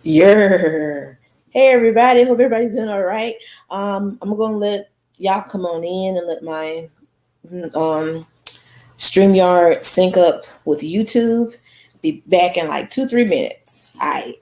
Yeah. Hey everybody, hope everybody's doing all right. I'm gonna let y'all come on in and let my um StreamYard sync up with YouTube. Be back in like 2-3 minutes. All right.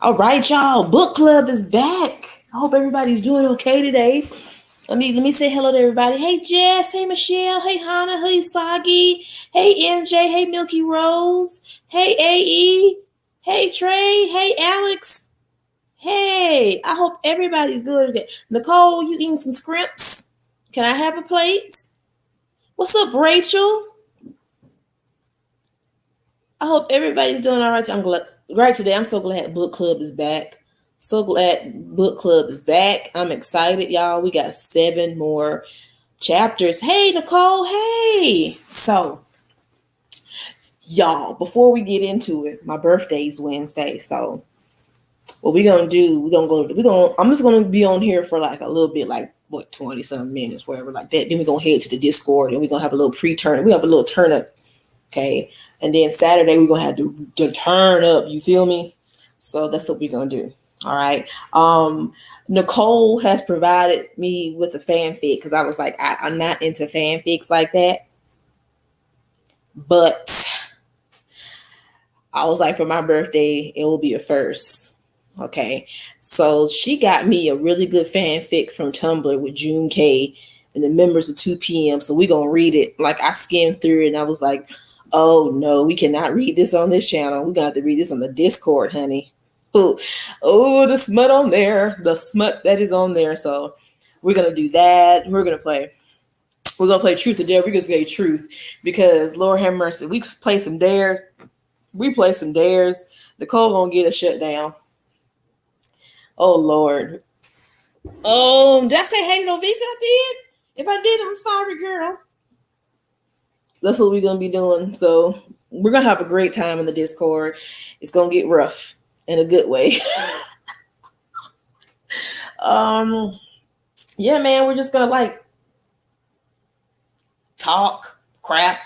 All right, y'all. Book club is back. I hope everybody's doing okay today. Let me say hello to everybody. Hey Jess, hey Michelle, hey Hannah, hey Sagi, hey MJ, hey Milky Rose, hey AE, hey Trey, hey Alex. Hey, I hope everybody's good today. Nicole, you eating some scripts? Can I have a plate? What's up, Rachel? I hope everybody's doing all right. I'm glad right today. I'm so glad book club is back. So glad book club is back. I'm excited, y'all. We got 7 more chapters. Hey, Nicole. Hey. So, Y'all, before we get into it, my birthday's Wednesday. So what we're gonna do, I'm just gonna be on here for like a little bit, like what, 20 some minutes, whatever, like that. Then we're gonna head to the Discord and we're gonna have a little pre-turn. We have a little turn up, okay? And then Saturday we're gonna have to turn up, you feel me? So that's what we're gonna do. All right. Nicole has provided me with a fanfic because I was like, I'm not into fanfics like that. But I was like, for my birthday, it will be a first. Okay. So she got me a really good fanfic from Tumblr with Jung and the members of 2 p.m. So we're going to read it. Like, I skimmed through it and I was like, oh no, we cannot read this on this channel. We're going to have to read this on the Discord, honey. Oh, the smut on there. The smut that is on there. So we're going to do that. We're going to play Truth or Dare. We're just going to Truth because Lord have mercy. We play some dares. Nicole gonna get us shut down. Oh Lord. Oh, did I say hey to Novika? I did. If I did, I'm sorry, girl. That's what we're gonna be doing. So we're gonna have a great time in the Discord. It's gonna get rough in a good way. Yeah, man, we're just gonna like talk crap,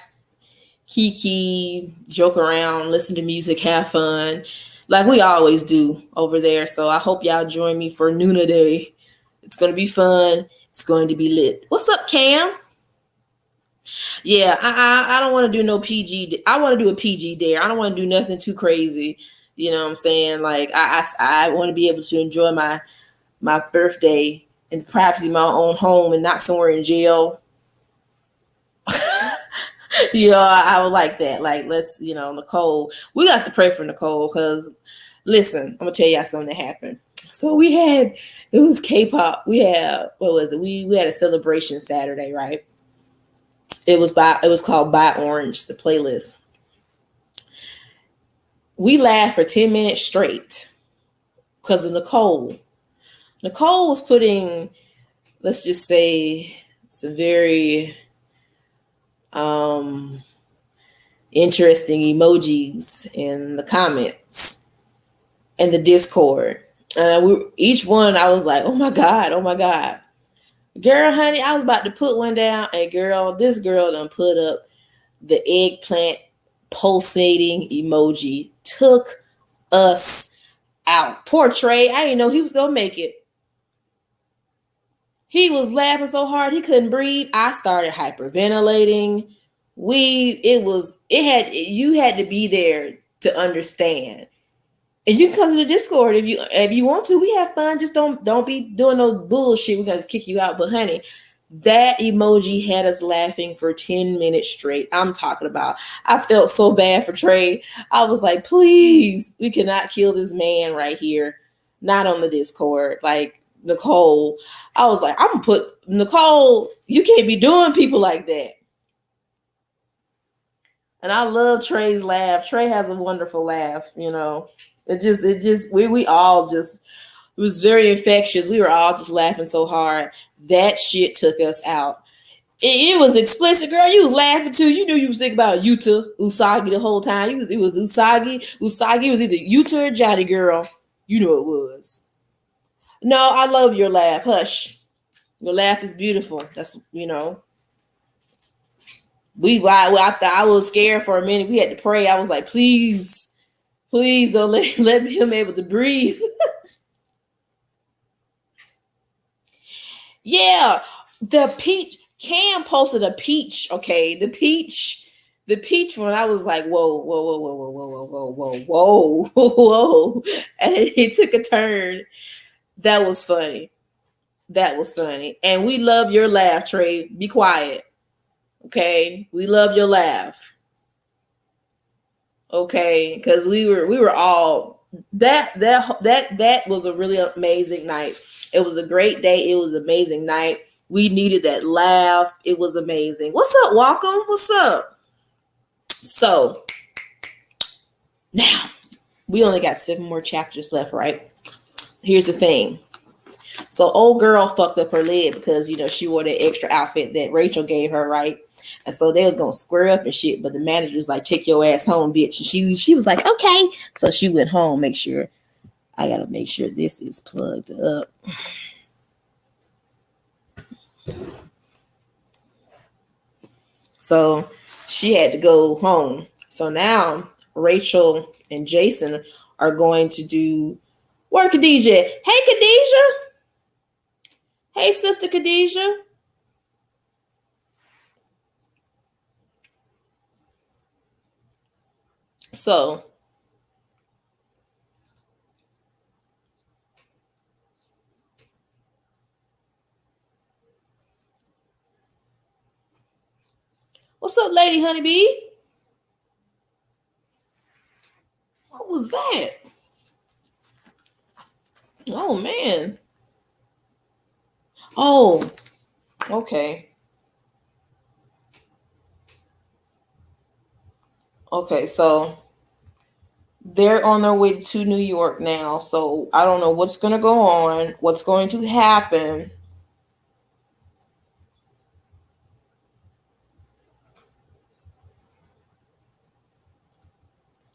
kiki, joke around, listen to music, have fun, like we always do over there. So I hope y'all join me for Noona Day. It's going to be fun. It's going to be lit. What's up, Cam? Yeah, I don't want to do no PG. I want to do a PG dare. I don't want to do nothing too crazy. You know what I'm saying? Like I want to be able to enjoy my birthday in the privacy of my own home and not somewhere in jail. Yeah, I would like that. Like, let's, Nicole, we got to pray for Nicole because, listen, I'm going to tell y'all something that happened. So it was K-pop. We had a celebration Saturday, right? It was called Buy Orange, the playlist. We laughed for 10 minutes straight because of Nicole. Nicole was putting, let's just say, some very interesting emojis in the comments and the Discord. And each one, I was like, oh my God. Girl, honey, I was about to put one down, and this girl done put up the eggplant pulsating emoji. Took us out. Poor Trey, I didn't know he was gonna make it. He was laughing so hard he couldn't breathe. I started hyperventilating. You had to be there to understand. And you can come to the Discord if you want to. We have fun. Just don't be doing no bullshit. We're gonna kick you out. But honey, that emoji had us laughing for 10 minutes straight. I'm talking about. I felt so bad for Trey. I was like, please, we cannot kill this man right here. Not on the Discord. Like, Nicole, I was like, I'm gonna put Nicole, you can't be doing people like that. And I love Trey's laugh. Trey has a wonderful laugh, we all just, it was very infectious. We were all just laughing so hard. That shit took us out. It was explicit, girl. You was laughing too. You knew you was thinking about Yuta Usagi the whole time. It was Usagi. Usagi was either Yuta or Johnny, girl. You know it was. No, I love your laugh. Hush. Your laugh is beautiful. That's, I was scared for a minute. We had to pray. I was like, please don't let him able to breathe. Yeah. The peach, Cam posted a peach. Okay. The peach one. I was like, whoa. And it took a turn. That was funny. And we love your laugh, Trey. Be quiet. Okay. We love your laugh. Okay. Because we were all that was a really amazing night. It was a great day. It was an amazing night. We needed that laugh. It was amazing. What's up, Welcome? What's up? So now we only got 7 more chapters left, right? Here's the thing. So old girl fucked up her leg because, she wore that extra outfit that Rachel gave her, right? And so they was gonna square up and shit, but the manager's like, take your ass home, bitch. And she was like, okay. So she went home. I gotta make sure this is plugged up. So she had to go home. So now Rachel and Jason are going to do where Khadijah. Hey Khadijah. Hey sister Khadijah. So what's up, Lady Honeybee? What was that? Oh man. Oh, okay. Okay, so they're on their way to New York now. So I don't know what's going to go on, what's going to happen.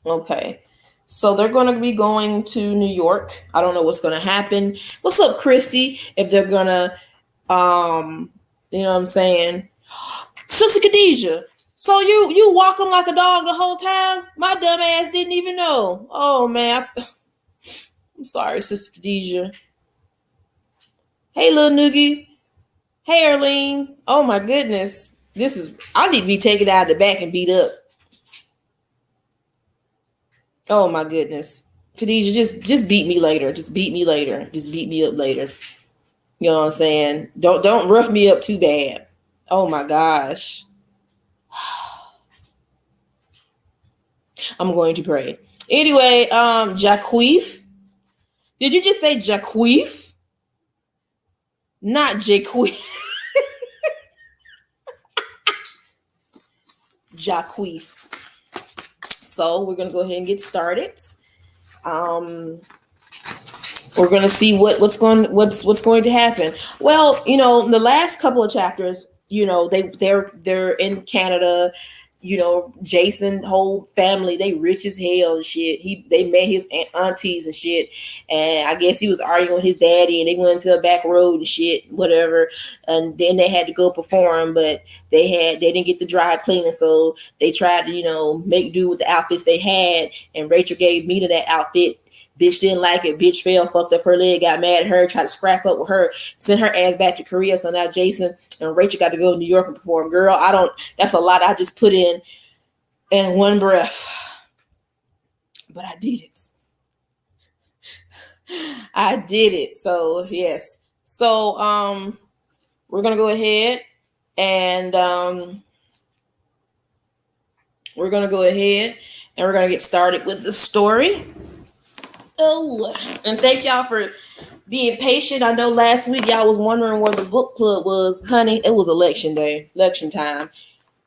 Okay. So they're going to be going to New York. I don't know what's going to happen. What's up, Christy? If they're going to, you know what I'm saying? Sister Khadijah, so you walking like a dog the whole time? My dumb ass didn't even know. Oh, man. I'm sorry, Sister Khadijah. Hey, little noogie. Hey, Arlene. Oh, my goodness. I need to be taken out of the back and beat up. Oh, my goodness. Khadijah, just beat me later. Just beat me later. Just beat me up later. You know what I'm saying? Don't rough me up too bad. Oh, my gosh. I'm going to pray. Anyway, Jaqueef. Did you just say Jaqueef? Not Jaqueef. Jaqueef. So we're gonna go ahead and get started. We're gonna see what's going to happen. Well, you know, in the last couple of chapters, you know, they're in Canada. You know, Jason whole family, they rich as hell and shit. They met his aunties and shit, and I guess he was arguing with his daddy, and they went into a back road and shit, whatever. And then they had to go perform, but they didn't get the dry cleaning, so they tried to, you know, make do with the outfits they had. And Rachel gave Mina that outfit. Bitch didn't like it. Bitch fell, fucked up her leg, got mad at her, tried to scrap up with her, sent her ass back to Korea. So now Jason and Rachel got to go to New York and perform. Girl, that's a lot I just put in one breath. But I did it. I did it. So, yes. So, we're going to go ahead and we're going to get started with the story. Oh, and thank y'all for being patient. I know last week y'all was wondering where the book club was. Honey, it was election day, election time.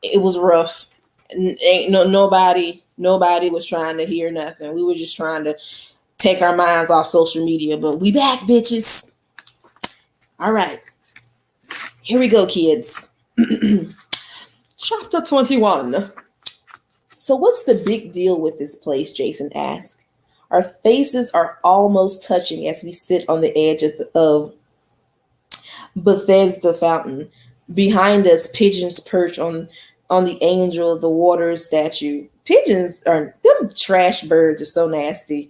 It was rough. Nobody was trying to hear nothing. We were just trying to take our minds off social media, but we back, bitches. All right. Here we go, kids. Chapter 21. So what's the big deal with this place? Jason asked. Our faces are almost touching as we sit on the edge of Bethesda Fountain. Behind us, pigeons perch on the angel of the water statue. Pigeons them trash birds are so nasty.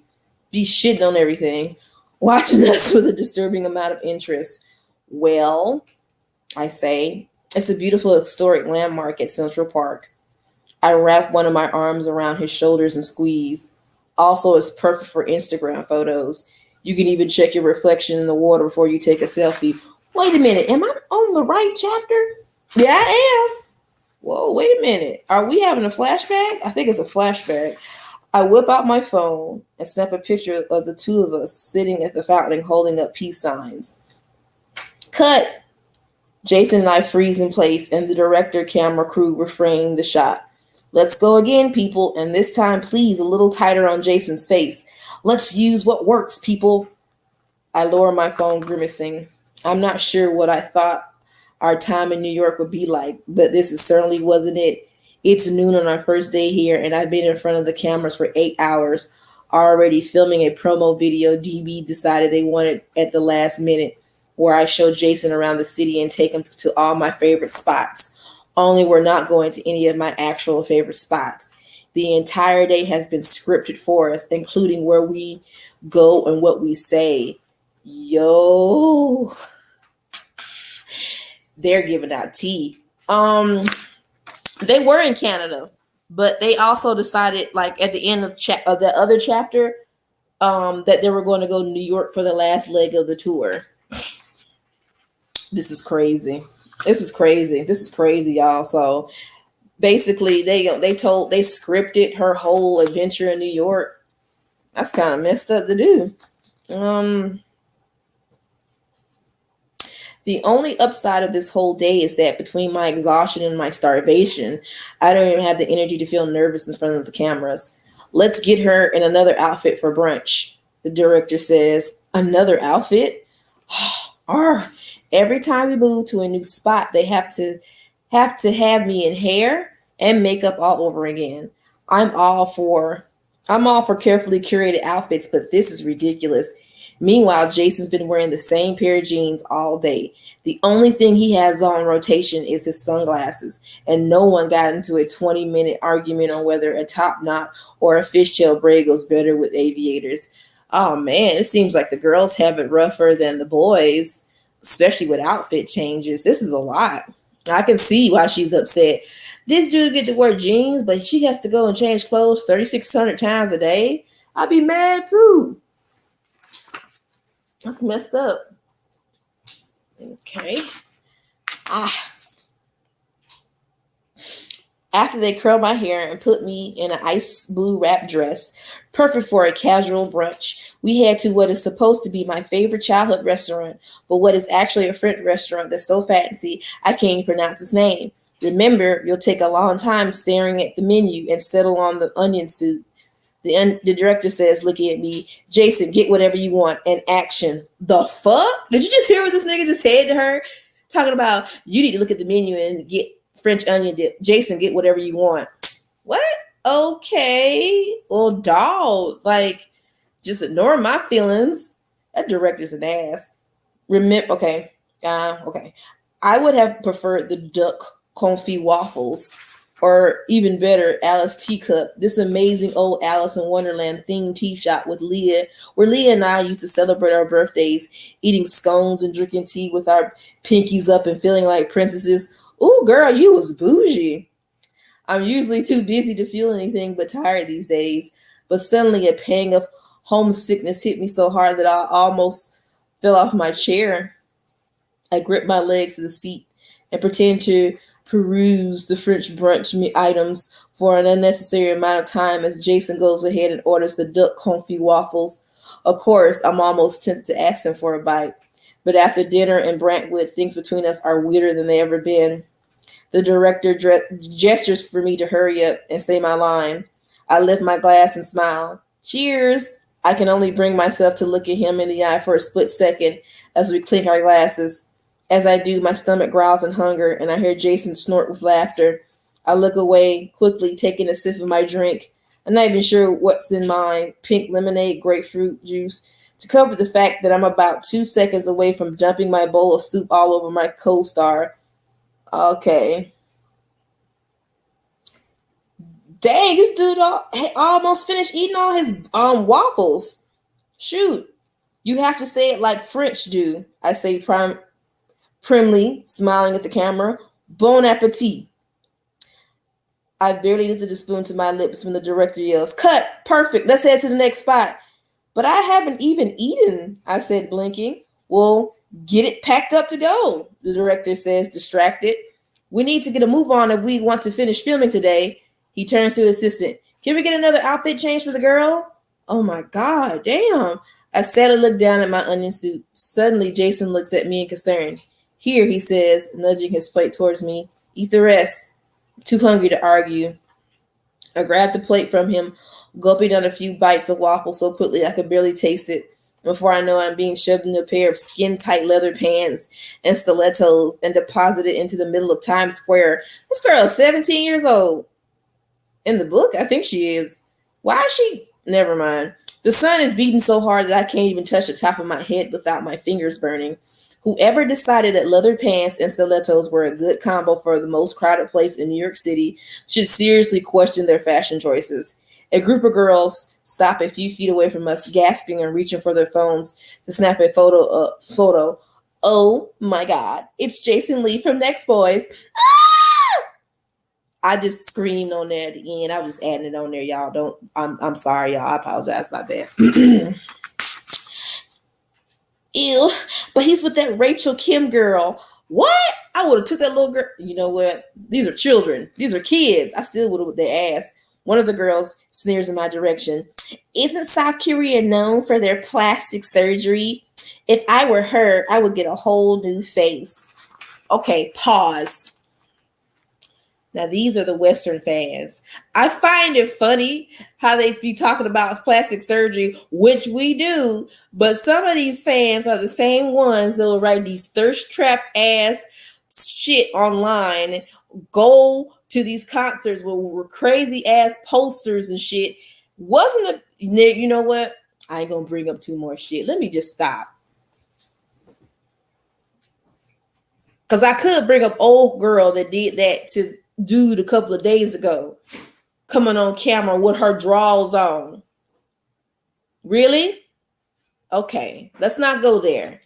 Be shitting on everything. Watching us with a disturbing amount of interest. Well, I say, it's a beautiful historic landmark at Central Park. I wrap one of my arms around his shoulders and squeeze. Also, it's perfect for Instagram photos. You can even check your reflection in the water before you take a selfie. Wait a minute, am I on the right chapter? Yeah, I am. Whoa, wait a minute. Are we having a flashback? I think it's a flashback. I whip out my phone and snap a picture of the two of us sitting at the fountain holding up peace signs. Cut. Jason and I freeze in place, and the director camera crew reframe the shot. Let's go again, people, and this time, please, a little tighter on Jason's face. Let's use what works, people. I lower my phone, grimacing. I'm not sure what I thought our time in New York would be like, but this is certainly wasn't it. It's noon on our first day here, and I've been in front of the cameras for 8 hours, already filming a promo video DB decided they wanted at the last minute, where I show Jason around the city and take him to all my favorite spots. Only we're not going to any of my actual favorite spots. The entire day has been scripted for us, including where we go and what we say. Yo, they're giving out tea. They were in Canada, but they also decided, like at the end of the other chapter, that they were going to go to New York for the last leg of the tour. This is crazy. This is crazy, y'all. So basically, they scripted her whole adventure in New York. That's kind of messed up to do. The only upside of this whole day is that between my exhaustion and my starvation, I don't even have the energy to feel nervous in front of the cameras. Let's get her in another outfit for brunch. The director says, another outfit? Every time we move to a new spot, they have to have me in hair and makeup all over again. I'm all for carefully curated outfits, but this is ridiculous. Meanwhile, Jason's been wearing the same pair of jeans all day. The only thing he has on rotation is his sunglasses, and no one got into a 20-minute argument on whether a top knot or a fishtail braid goes better with aviators. Oh man, it seems like the girls have it rougher than the boys, especially with outfit changes. This is a lot. I can see why she's upset. This dude get to wear jeans, but she has to go and change clothes 3,600 times a day. I'd be mad too. That's messed up. Okay. After they curled my hair and put me in an ice blue wrap dress, perfect for a casual brunch, we head to what is supposed to be my favorite childhood restaurant, but what is actually a French restaurant that's so fancy I can't even pronounce its name. Remember, you'll take a long time staring at the menu and settle on the onion soup. The director says, looking at me, Jason, get whatever you want, and action. The fuck? Did you just hear what this nigga just said to her? Talking about, you need to look at the menu and get French onion dip. Jason, get whatever you want. What? Okay. Well, dog, like, just ignore my feelings. That director's an ass. Okay. I would have preferred the duck confit waffles, or even better, Alice Teacup, this amazing old Alice in Wonderland themed tea shop with Leah, where Leah and I used to celebrate our birthdays, eating scones and drinking tea with our pinkies up and feeling like princesses. Ooh, girl, you was bougie. I'm usually too busy to feel anything but tired these days, but suddenly a pang of homesickness hit me so hard that I almost fell off my chair. I gripped my legs to the seat and pretend to peruse the French brunch items for an unnecessary amount of time as Jason goes ahead and orders the duck confit waffles. Of course, I'm almost tempted to ask him for a bite, but after dinner in Brantwood, things between us are weirder than they ever been. The director gestures for me to hurry up and say my line. I lift my glass and smile. Cheers! I can only bring myself to look at him in the eye for a split second as we clink our glasses. As I do, my stomach growls in hunger, and I hear Jason snort with laughter. I look away, quickly taking a sip of my drink. I'm not even sure what's in mine. Pink lemonade, grapefruit juice. To cover the fact that I'm about 2 seconds away from dumping my bowl of soup all over my co-star. Okay. Dang, this dude almost finished eating all his waffles. Shoot. You have to say it like French do. I say primly, smiling at the camera. Bon appetit. I barely lifted the spoon to my lips when the director yells, cut, perfect, let's head to the next spot. But I haven't even eaten, I've said, blinking. Well, get it packed up to go, the director says, distracted. We need to get a move on if we want to finish filming today. He turns to his assistant. Can we get another outfit change for the girl? Oh my God, damn. I sadly look down at my onion soup. Suddenly, Jason looks at me in concern. Here, he says, nudging his plate towards me. Eat the rest. I'm too hungry to argue. I grab the plate from him, gulping down a few bites of waffle so quickly I could barely taste it. Before I know it, I'm being shoved into a pair of skin-tight leather pants and stilettos and deposited into the middle of Times Square. This girl is 17 years old. In the book, I think she is. Why is she? Never mind. The sun is beating so hard that I can't even touch the top of my head without my fingers burning. Whoever decided that leather pants and stilettos were a good combo for the most crowded place in New York City should seriously question their fashion choices. A group of girls stop a few feet away from us, gasping and reaching for their phones to snap a photo. Oh my God! It's Jason Lee from Next Boys. I just screamed on there at the end. I was just adding it on there, y'all. I'm sorry, y'all. I apologize about that. Ew. But he's with that Rachel Kim girl. What? I would have took that little girl. You know what? These are children. These are kids. I still would have with their ass. One of the girls sneers in my direction. Isn't South Korea known for their plastic surgery? If I were her, I would get a whole new face. Okay, pause. Now, these are the Western fans. I find it funny how they be talking about plastic surgery, which we do, but some of these fans are the same ones that will write these thirst trap ass shit online, go to these concerts with crazy ass posters and shit. Wasn't it? You know what? I ain't gonna bring up too more shit. Let me just stop. Because I could bring up old girl that did that to dude a couple of days ago, coming on camera with her drawers on. Really? Okay, let's not go there.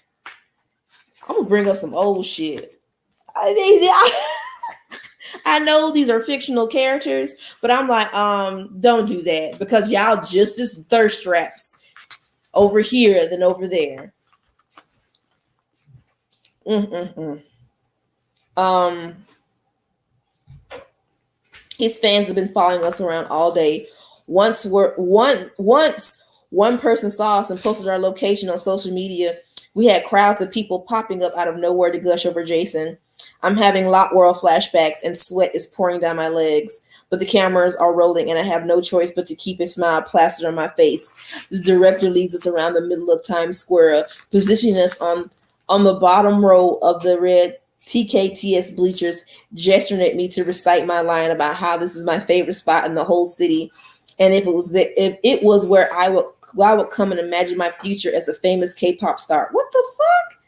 I'm gonna bring up some old shit. I know these are fictional characters, but I'm like, don't do that because y'all just as thirst traps over here than over there. His fans have been following us around all day. Once one person saw us and posted our location on social media, we had crowds of people popping up out of nowhere to gush over Jason. I'm having Lot World flashbacks and sweat is pouring down my legs, but the cameras are rolling and I have no choice but to keep a smile plastered on my face. The director leads us around the middle of Times Square, positioning us on the bottom row of the red TKTS bleachers, gesturing at me to recite my line about how this is my favorite spot in the whole city, and if it was where I would come and imagine my future as a famous K-pop star. What the fuck?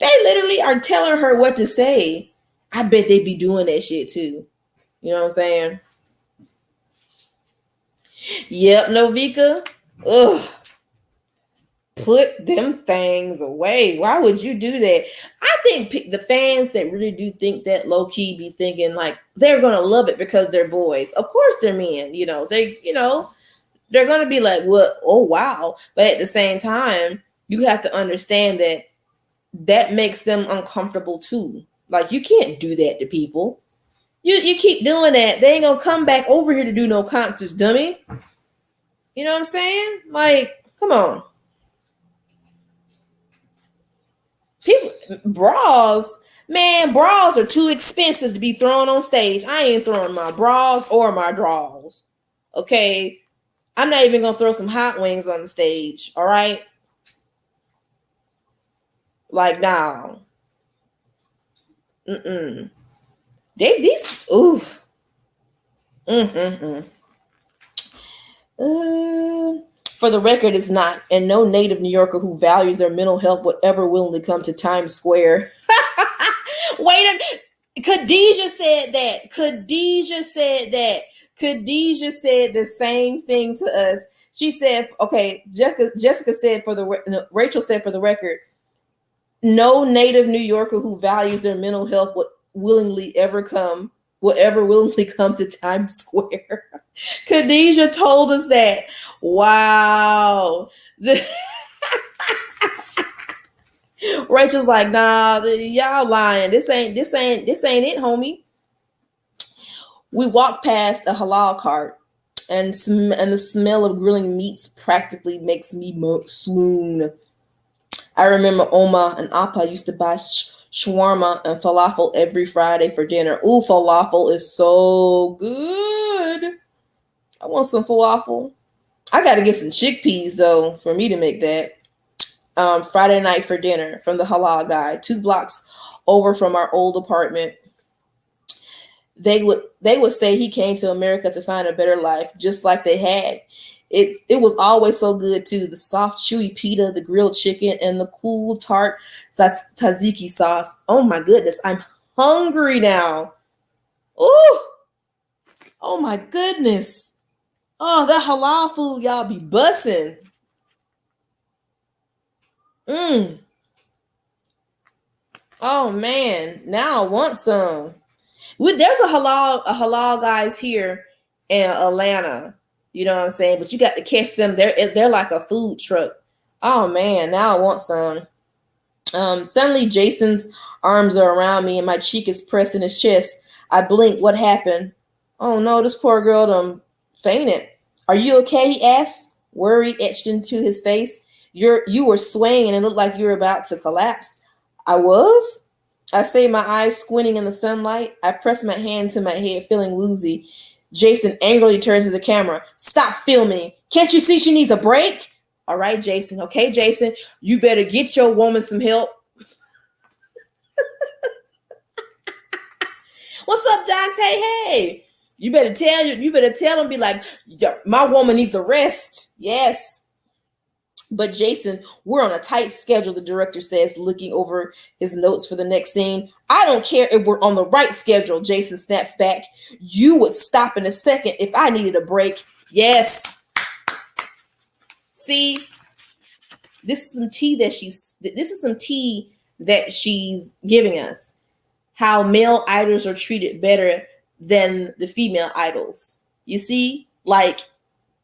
They literally are telling her what to say. I bet they be doing that shit too. You know what I'm saying? Yep, Novika. Ugh. Put them things away. Why would you do that? I think the fans that really do think that low key be thinking like they're gonna love it because they're boys. Of course they're men. They're gonna be like, "What? Oh wow!" But at the same time, you have to understand that makes them uncomfortable too. Like you can't do that to people. You keep doing that, they ain't gonna come back over here to do no concerts, dummy. You know what I'm saying? Like, come on. People, bras are too expensive to be thrown on stage. I ain't throwing my bras or my drawers. Okay, I'm not even gonna throw some hot wings on the stage. All right, like now. These oof. For the record, it's not, and no native New Yorker who values their mental health would ever willingly come to Times Square. Wait a minute. Khadijah said that. Khadijah said the same thing to us. She said, okay, Jessica said Rachel said for the record, no native New Yorker who values their mental health would willingly come to Times Square. Khadijah told us that. Wow. Rachel's like, nah, y'all lying. This ain't it, homie. We walked past a halal cart, and the smell of grilling meats practically makes me swoon. I remember Oma and Appa used to buy shawarma and falafel every Friday for dinner. Ooh, falafel is so good. I want some falafel. I got to get some chickpeas, though, for me to make that. Friday night for dinner from the halal guy, 2 blocks over from our old apartment. They would say he came to America to find a better life, just like they had. It was always so good too. The soft, chewy pita, the grilled chicken, and the cool tart tzatziki sauce. Oh my goodness, I'm hungry now. Ooh, oh my goodness. Oh, that halal food, y'all be bussing. Oh man, now I want some. There's a halal guys here in Atlanta. You know what I'm saying? But you got to catch them. They're like a food truck. Oh man, now I want some. Suddenly Jason's arms are around me and my cheek is pressed in his chest. I blink. What happened? Oh no, this poor girl done fainted. Are you okay? He asked. Worry etched into his face. You were swaying and it looked like you were about to collapse. I was? I say, my eyes squinting in the sunlight. I press my hand to my head, feeling woozy. Jason angrily turns to the camera. Stop filming. Can't you see she needs a break? All right, Jason. Okay, Jason. You better get your woman some help. What's up, Dante? Hey. You better tell him, be like, my woman needs a rest. Yes. But Jason, we're on a tight schedule, the director says, looking over his notes for the next scene. I don't care if we're on the right schedule, Jason snaps back. You would stop in a second if I needed a break. Yes. See, this is some tea that she's giving us. How male idols are treated better than the female idols. You see, like,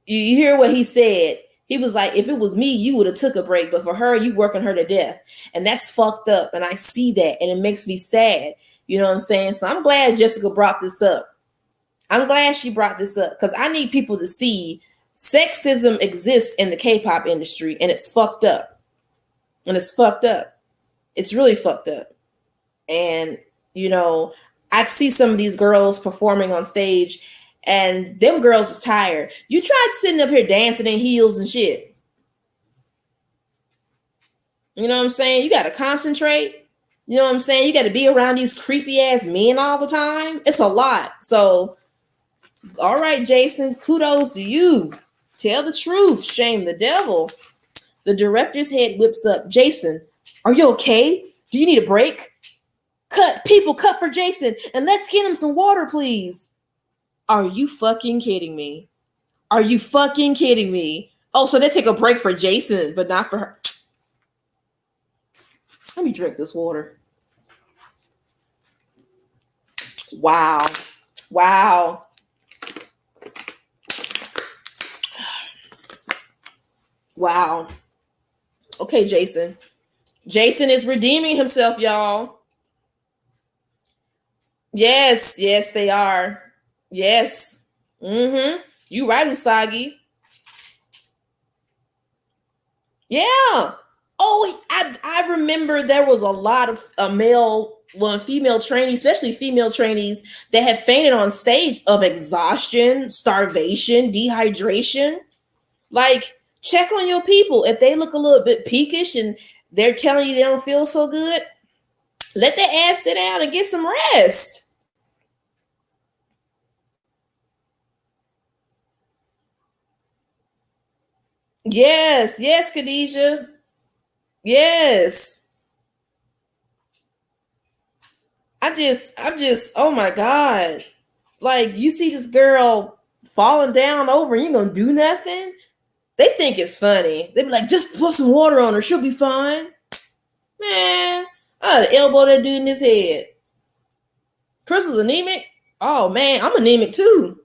you hear what he said. He was like, if it was me, you would have took a break. But for her, you working her to death. And that's fucked up. And I see that. And it makes me sad. You know what I'm saying? So I'm glad Jessica brought this up. I'm glad she brought this up. Because I need people to see sexism exists in the K-pop industry. And it's fucked up. And it's fucked up. It's really fucked up. And, you know, I see some of these girls performing on stage. And them girls is tired. You tried sitting up here dancing in heels and shit. You know what I'm saying? You got to concentrate. You know what I'm saying? You got to be around these creepy ass men all the time. It's a lot. So, all right, Jason, kudos to you. Tell the truth. Shame the devil. The director's head whips up. Jason, are you okay? Do you need a break? Cut for Jason. And let's get him some water, please. Are you fucking kidding me? Are you fucking kidding me? Oh, so they take a break for Jason, but not for her. Let me drink this water. Wow. Wow. Wow. Okay, Jason. Jason is redeeming himself, y'all. Yes, they are. Yes. Mm-hmm. You right, Usagi. Yeah. Oh, I remember there was a lot of female trainees, especially female trainees, that have fainted on stage of exhaustion, starvation, dehydration. Like, check on your people. If they look a little bit peakish and they're telling you they don't feel so good, let their ass sit down and get some rest. Yes, Khadijah. Yes. I'm just, oh my God. Like, you see this girl falling down over and you're gonna do nothing? They think it's funny. They be like, just put some water on her, she'll be fine. Man, I'd elbow that dude in his head. Crystal's anemic? Oh man, I'm anemic too.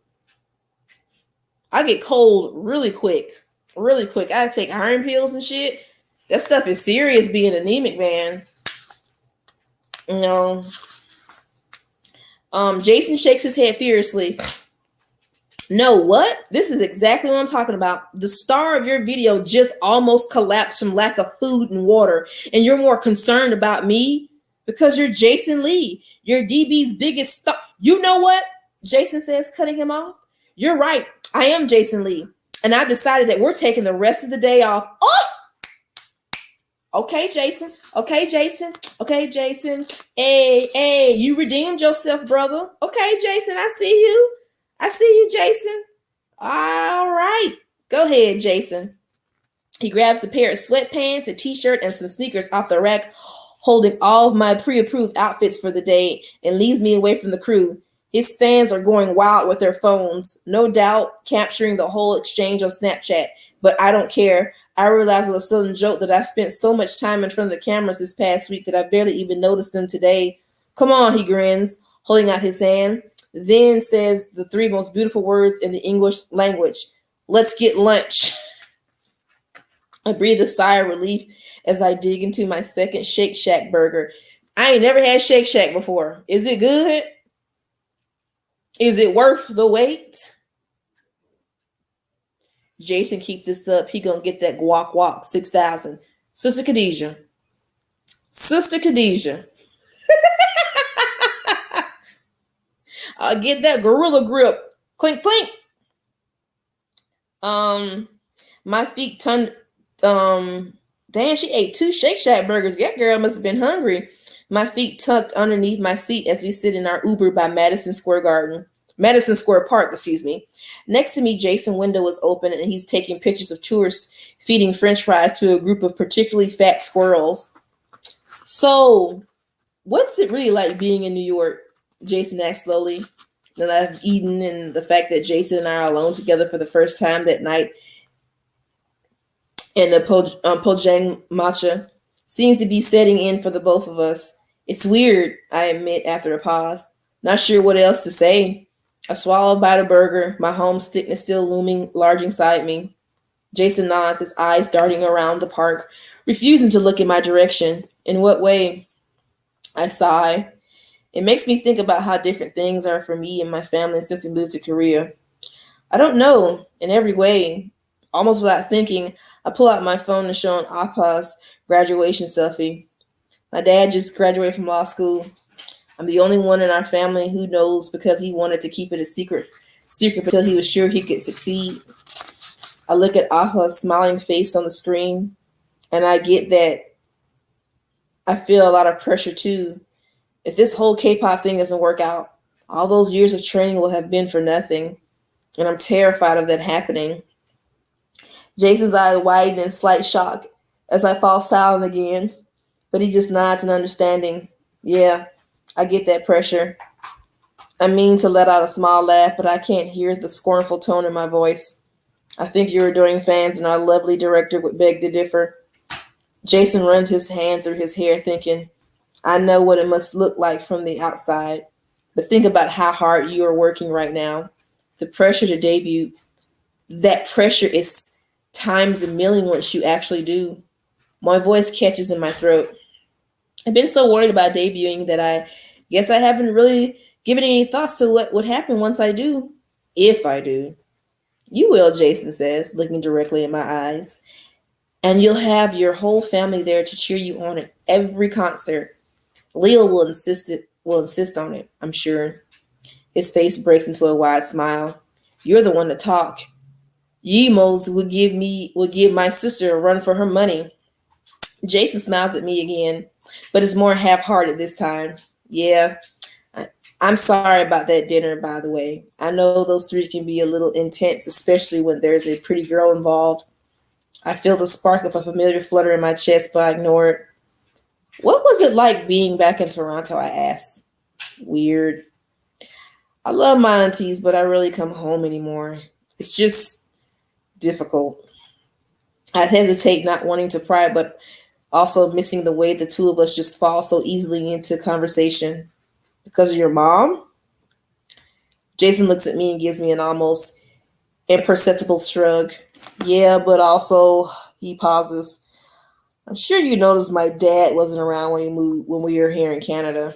I get cold really quick. I take iron pills and shit. That stuff is serious, being anemic, man. You know. Jason shakes his head furiously. No, what? This is exactly what I'm talking about. The star of your video just almost collapsed from lack of food and water, and you're more concerned about me because you're Jason Lee. You're DB's biggest star. You know what? Jason says, cutting him off. You're right. I am Jason Lee. And I've decided that we're taking the rest of the day off. Oh! Okay, Jason. Okay, Jason. Okay, Jason. Hey, you redeemed yourself, brother. Okay, Jason, I see you. I see you, Jason. All right. Go ahead, Jason. He grabs a pair of sweatpants, a t-shirt, and some sneakers off the rack, holding all of my pre-approved outfits for the day, and leads me away from the crew. His fans are going wild with their phones, no doubt capturing the whole exchange on Snapchat, but I don't care. I realized with a sudden joke that I've spent so much time in front of the cameras this past week that I barely even noticed them today. Come on, he grins, holding out his hand, then says the three most beautiful words in the English language. Let's get lunch. I breathe a sigh of relief as I dig into my second Shake Shack burger. I ain't never had Shake Shack before. Is it good? Is it worth the wait? Jason, keep this up. He gonna get that guac 6,000. Sister Khadijah. Sister Khadijah. I'll get that gorilla grip. Clink, clink. My feet turned. Damn, she ate 2 Shake Shack burgers. That girl must have been hungry. My feet tucked underneath my seat as we sit in our Uber by Madison Square Park, excuse me. Next to me, Jason's window is open and he's taking pictures of tourists feeding French fries to a group of particularly fat squirrels. So, what's it really like being in New York? Jason asked slowly. That I've eaten, and the fact that Jason and I are alone together for the first time that night, and the Pojang matcha seems to be setting in for the both of us. It's weird, I admit after a pause. Not sure what else to say. I swallow a bite of burger, my homesickness still looming large inside me. Jason nods, his eyes darting around the park, refusing to look in my direction. In what way? I sigh. It makes me think about how different things are for me and my family since we moved to Korea. I don't know, in every way. Almost without thinking, I pull out my phone and show Appa's graduation selfie. My dad just graduated from law school. I'm the only one in our family who knows because he wanted to keep it a secret until he was sure he could succeed. I look at Appa's smiling face on the screen, and I get that I feel a lot of pressure too. If this whole K-pop thing doesn't work out, all those years of training will have been for nothing, and I'm terrified of that happening. Jason's eyes widen in slight shock as I fall silent again, but he just nods in understanding. Yeah, I get that pressure. I mean to let out a small laugh, but I can't hear the scornful tone in my voice. I think your adoring fans and our lovely director would beg to differ. Jason runs his hand through his hair, thinking, I know what it must look like from the outside, but think about how hard you are working right now. The pressure to debut, that pressure is times a million once you actually do. My voice catches in my throat. I've been so worried about debuting that I guess I haven't really given any thoughts to what would happen once I do. If I do. You will, Jason says, looking directly in my eyes. And you'll have your whole family there to cheer you on at every concert. Leo will insist on it, I'm sure. His face breaks into a wide smile. You're the one to talk. Yemos would give my sister a run for her money. Jason smiles at me again, but it's more half-hearted this time. Yeah, I'm sorry about that dinner, by the way. I know those 3 can be a little intense, especially when there's a pretty girl involved. I feel the spark of a familiar flutter in my chest, but I ignore it. What was it like being back in Toronto, I asked. Weird. I love my aunties, but I rarely come home anymore. It's just difficult. I hesitate, not wanting to pry, but also missing the way the two of us just fall so easily into conversation. Because of your mom? Jason looks at me and gives me an almost imperceptible shrug. Yeah, but also, he pauses. I'm sure you noticed my dad wasn't around when we were here in Canada.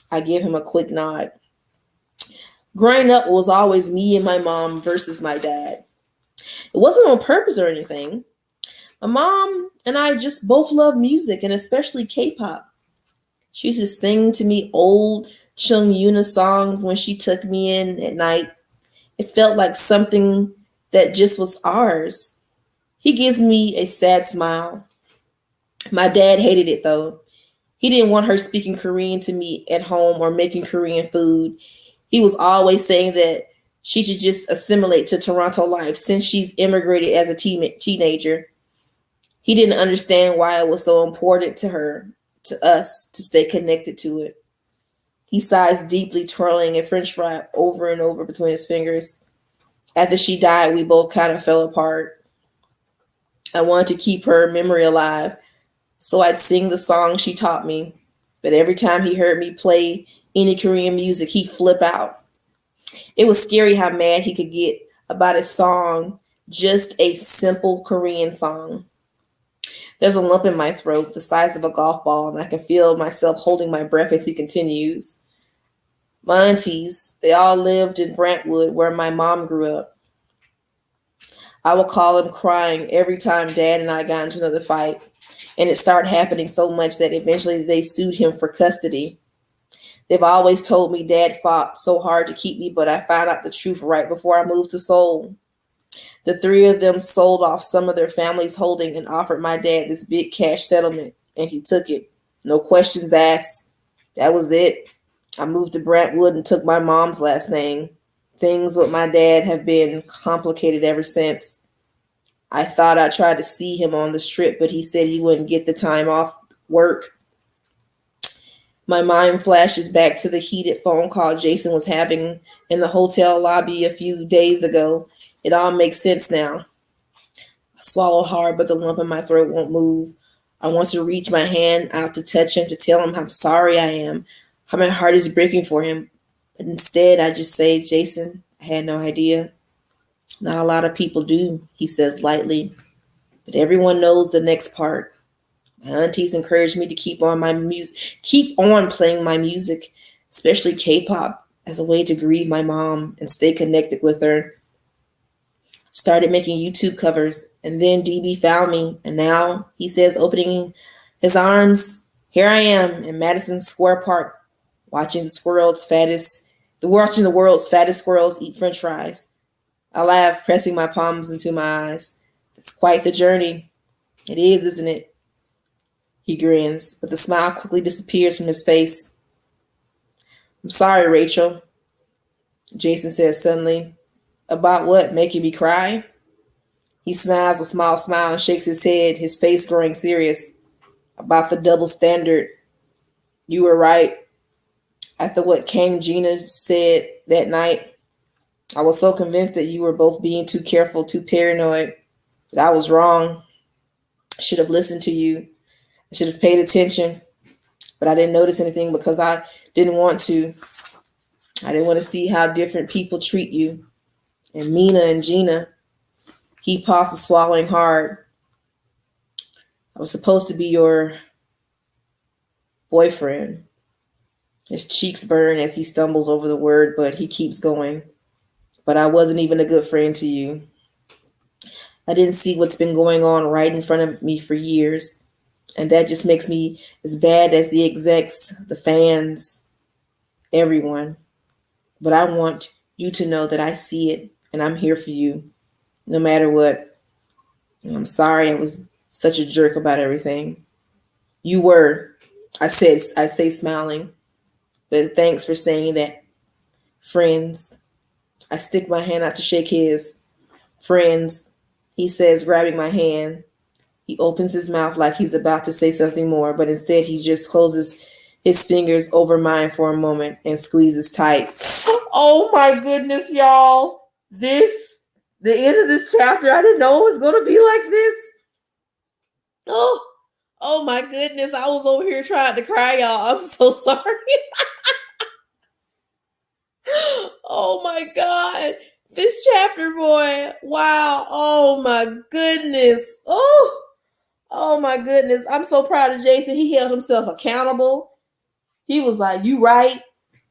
I give him a quick nod. Growing up, it was always me and my mom versus my dad. It wasn't on purpose or anything. My mom and I just both love music, and especially K-pop. She used to sing to me old Jung songs when she took me in at night. It felt like something that just was ours. He gives me a sad smile. My dad hated it though. He didn't want her speaking Korean to me at home or making Korean food. He was always saying that she should just assimilate to Toronto life since she's immigrated as a teenager. He didn't understand why it was so important to us, to stay connected to it. He sighs deeply, twirling a french fry over and over between his fingers. After she died, we both kind of fell apart. I wanted to keep her memory alive, so I'd sing the song she taught me. But every time he heard me play any Korean music, he'd flip out. It was scary how mad he could get about a song, just a simple Korean song. There's a lump in my throat the size of a golf ball, and I can feel myself holding my breath as he continues. My aunties, they all lived in Brantwood, where my mom grew up. I would call them crying every time Dad and I got into another fight, and it started happening so much that eventually they sued him for custody. They've always told me Dad fought so hard to keep me, but I found out the truth right before I moved to Seoul. The three of them sold off some of their family's holding and offered my dad this big cash settlement, and he took it. No questions asked. That was it. I moved to Brantwood and took my mom's last name. Things with my dad have been complicated ever since. I thought I tried to see him on this trip, but he said he wouldn't get the time off work. My mind flashes back to the heated phone call Jason was having in the hotel lobby a few days ago. It all makes sense now. I swallow hard, but the lump in my throat won't move. I want to reach my hand out to touch him, to tell him how sorry I am, how my heart is breaking for him. But instead, I just say, Jason, I had no idea. Not a lot of people do, he says lightly. But everyone knows the next part. My aunties encouraged me to keep on playing my music, especially K-pop, as a way to grieve my mom and stay connected with her. Started making YouTube covers, and then DB found me, and now he says, opening his arms, here I am in Madison Square Park, watching the world's fattest squirrels eat French fries. I laugh, pressing my palms into my eyes. It's quite the journey. It is, isn't it? He grins, but the smile quickly disappears from his face. I'm sorry, Rachel, Jason says suddenly. About what? Making me cry? He smiles a small smile and shakes his head, his face growing serious. About the double standard. You were right. After what King Gina said that night, I was so convinced that you were both being too careful, too paranoid. But I was wrong. I should have listened to you. I should have paid attention. But I didn't notice anything because I didn't want to. I didn't want to see how different people treat you. And Mina and Gina. He pauses, swallowing hard. I was supposed to be your boyfriend. His cheeks burn as he stumbles over the word, but he keeps going. But I wasn't even a good friend to you. I didn't see what's been going on right in front of me for years. And that just makes me as bad as the execs, the fans, everyone. But I want you to know that I see it. And I'm here for you, no matter what. And I'm sorry I was such a jerk about everything. You were, I say smiling. But thanks for saying that. Friends. I stick my hand out to shake his. Friends, he says, grabbing my hand. He opens his mouth like he's about to say something more, but instead he just closes his fingers over mine for a moment and squeezes tight. Oh my goodness, y'all. The end of this chapter, I didn't know it was going to be like this. Oh my goodness. I was over here trying to cry, y'all. I'm so sorry. Oh my God. This chapter, boy. Wow. Oh my goodness. Oh my goodness. I'm so proud of Jason. He held himself accountable. He was like, you right.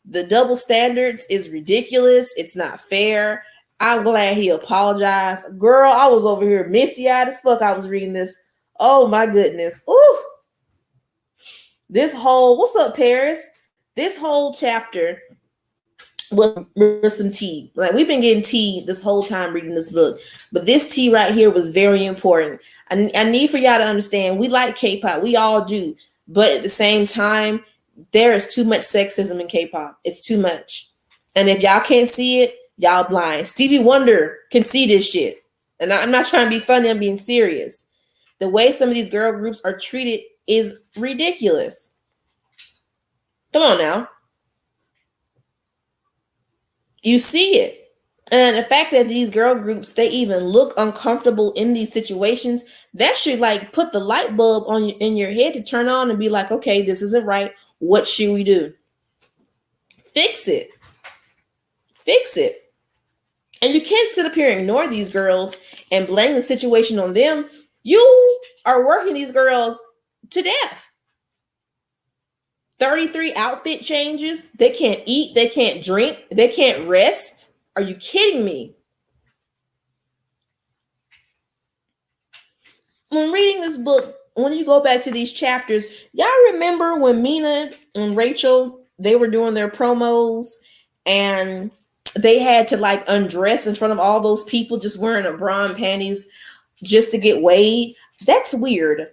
The double standards is ridiculous. It's not fair. I'm glad he apologized. Girl, I was over here misty-eyed as fuck. I was reading this. Oh my goodness. Ooh. What's up, Paris? This whole chapter with some tea. Like, we've been getting tea this whole time reading this book, but this tea right here was very important. I need for y'all to understand, we like K-pop, we all do, but at the same time, there is too much sexism in K-pop. It's too much, and if y'all can't see it, y'all blind. Stevie Wonder can see this shit, and I'm not trying to be funny. I'm being serious. The way some of these girl groups are treated is ridiculous. Come on now. You see it. And the fact that these girl groups, they even look uncomfortable in these situations, that should like put the light bulb on in your head to turn on and be like, okay, this isn't right. What should we do? Fix it. Fix it. And you can't sit up here and ignore these girls and blame the situation on them. You are working these girls to death. 33 outfit changes. They can't eat. They can't drink. They can't rest. Are you kidding me? When reading this book, when you go back to these chapters, y'all remember when Mina and Rachel, they were doing their promos and they had to like undress in front of all those people just wearing a bra and panties just to get weighed? That's weird.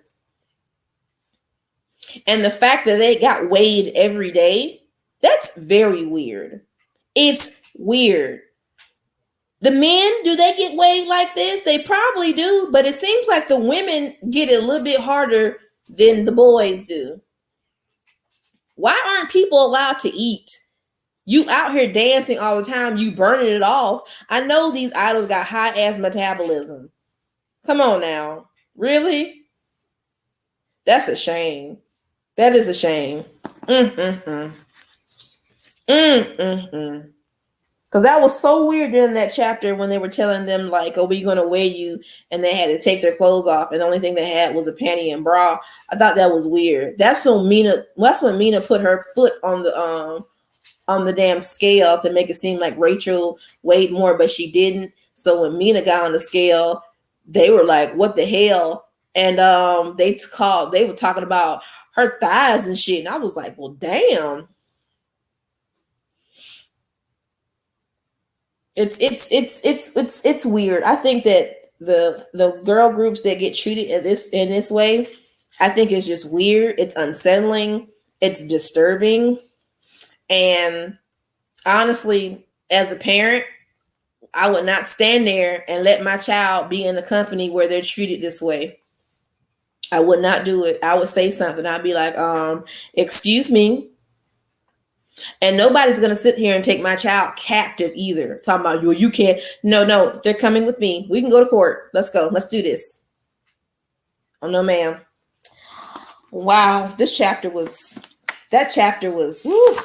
And the fact that they got weighed every day, that's very weird. It's weird. The men, do they get weighed like this? They probably do, but it seems like the women get it a little bit harder than the boys do. Why aren't people allowed to eat? You out here dancing all the time, you burning it off. I know these idols got high ass metabolism. Come on now. Really? That's a shame. That is a shame. Because that was so weird during that chapter when they were telling them, like, oh, we're going to weigh you. And they had to take their clothes off. And the only thing they had was a panty and bra. I thought that was weird. That's when Mina put her foot on the damn scale to make it seem like Rachel weighed more, but she didn't. So when Mina got on the scale, they were like, what the hell? And they were talking about her thighs and shit. And I was like, well, damn. It's weird. I think that the girl groups that get treated in this way, I think it's just weird. It's unsettling. It's disturbing. And honestly, as a parent, I would not stand there and let my child be in a company where they're treated this way. I would not do it. I would say something. I'd be like, excuse me. And nobody's going to sit here and take my child captive either. Talking about you can't. No, they're coming with me. We can go to court. Let's go. Let's do this. Oh, no, ma'am. Wow. That chapter was, whew,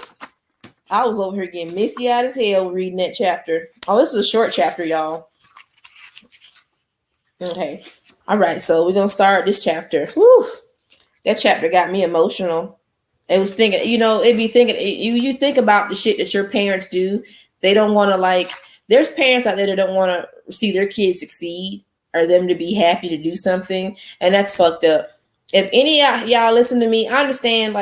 I was over here getting misty out as hell reading that chapter. Oh, this is a short chapter, y'all. Okay. All right. So we're going to start this chapter. Whew. That chapter got me emotional. It was thinking, it'd be thinking, you think about the shit that your parents do. They don't want to there's parents out there that don't want to see their kids succeed or them to be happy to do something. And that's fucked up. If any of y'all listen to me, I understand,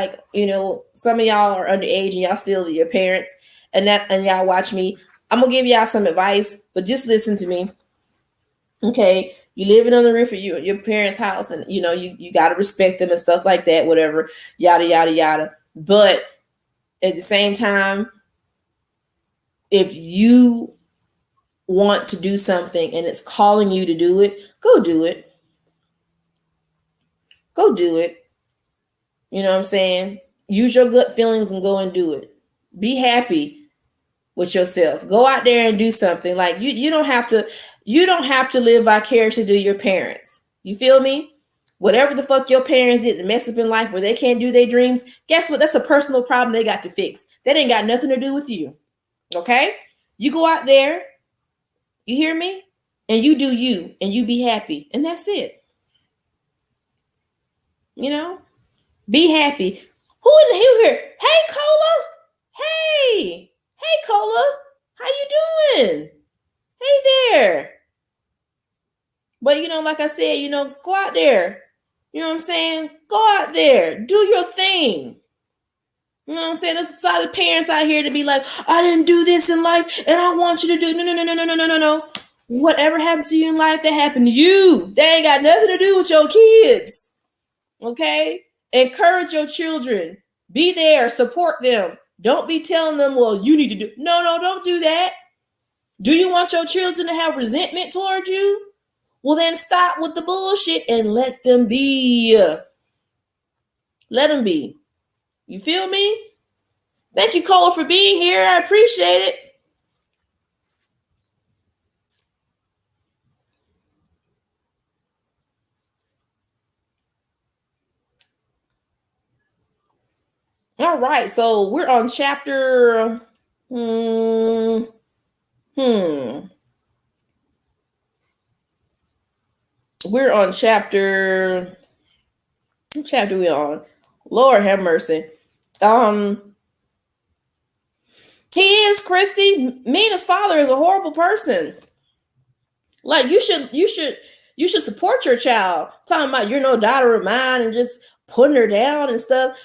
some of y'all are underage and y'all still your parents and y'all watch me. I'm going to give y'all some advice, but just listen to me. Okay. You living on the roof of your parents' house and, you got to respect them and stuff like that, whatever, yada, yada, yada. But at the same time, if you want to do something and it's calling you to do it, go do it. Go do it. You know what I'm saying? Use your gut feelings and go and do it. Be happy with yourself. Go out there and do something. Like you don't have to live vicariously through your parents. You feel me? Whatever the fuck your parents did to mess up in life where they can't do their dreams, guess what? That's a personal problem they got to fix. That ain't got nothing to do with you. Okay? You go out there, you hear me? And you do you, and you be happy. And that's it. Be happy. Who here? Hey, Cola. Hey, Cola. How you doing? Hey there. But, like I said, go out there. You know what I'm saying? Go out there. Do your thing. You know what I'm saying? There's a side of parents out here to be like, I didn't do this in life, and I want you to do. No. Whatever happened to you in life, that happened to you. They ain't got nothing to do with your kids. Okay? Encourage your children. Be there. Support them. Don't be telling them, well, you need to do. No, don't do that. Do you want your children to have resentment towards you? Well, then stop with the bullshit and let them be. Let them be. You feel me? Thank you, Cole, for being here. I appreciate it. All right, so we're on chapter. We're on chapter. What chapter we on? Lord have mercy. He is, Christy. Mina's father is a horrible person. Like you should support your child. Talking about you're no daughter of mine and just putting her down and stuff.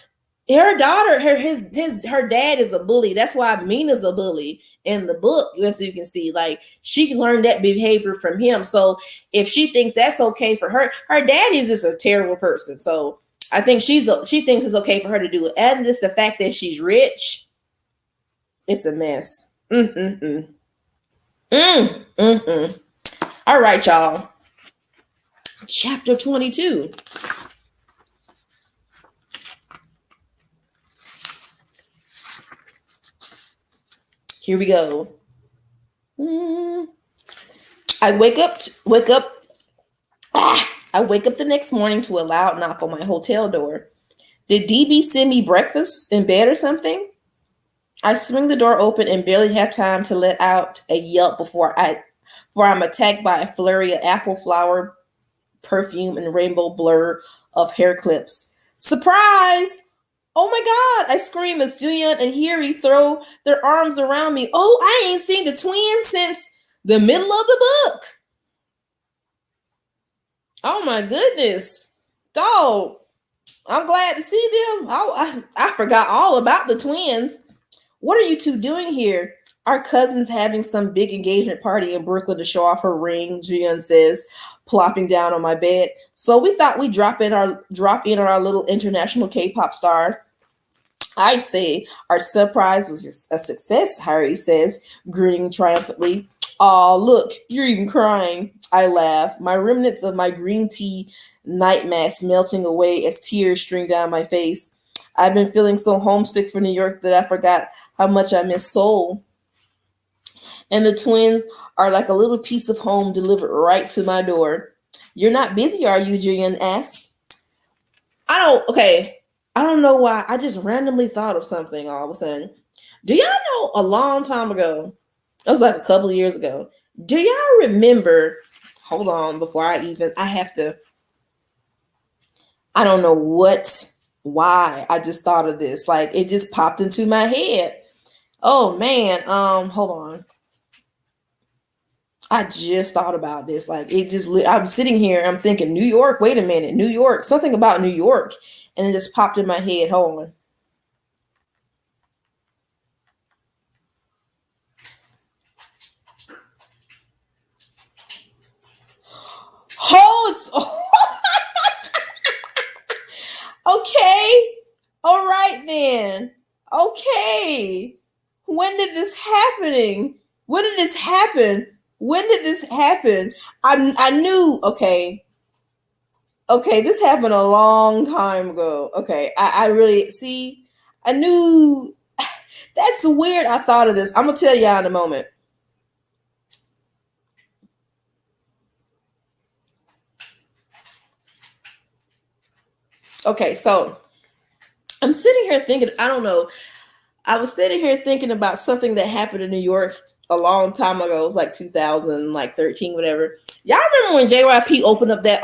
Her daughter, her dad is a bully. That's why Mina's a bully in the book, as you can see. Like she learned that behavior from him. So if she thinks that's okay for her, her dad is just a terrible person. So I think she thinks it's okay for her to do it. And just the fact that she's rich, it's a mess. All right, y'all. Chapter 22. Here we go. I wake up the next morning to a loud knock on my hotel door. Did DB send me breakfast in bed or something? I swing the door open and barely have time to let out a yelp before I'm attacked by a flurry of apple flower perfume and rainbow blur of hair clips. Surprise! Oh my God, I scream as Julian and Harry throw their arms around me. Oh, I ain't seen the twins since the middle of the book. Oh my goodness. Dog, I'm glad to see them. I forgot all about the twins. What are you two doing here? Our cousin's having some big engagement party in Brooklyn to show off her ring, Jung says, plopping down on my bed. So we thought we'd drop in on our little international K-pop star. I say our surprise was just a success, Harry says, grinning triumphantly. Oh, look, you're even crying. I laugh, my remnants of my green tea night mask melting away as tears stream down my face. I've been feeling so homesick for New York that I forgot how much I miss Seoul. And the twins are like a little piece of home delivered right to my door. You're not busy, are you? Julian asks. I don't know why. I just randomly thought of something all of a sudden. Do y'all know a long time ago, it was like a couple of years ago, do y'all remember, hold on, I don't know why I just thought of this. Like it just popped into my head. Oh man, hold on. I just thought about this. Like I'm sitting here, I'm thinking New York, wait a minute, New York, something about New York. And it just popped in my head. Hold on. Okay. All right then. Okay. When did this happen? I knew, okay, this happened a long time ago. Okay, I really, see, I knew, that's weird. I thought of this. I'm going to tell y'all in a moment. Okay, so I'm sitting here thinking, I don't know. I was sitting here thinking about something that happened in New York a long time ago. It was like 2013, whatever. Y'all remember when JYP opened up that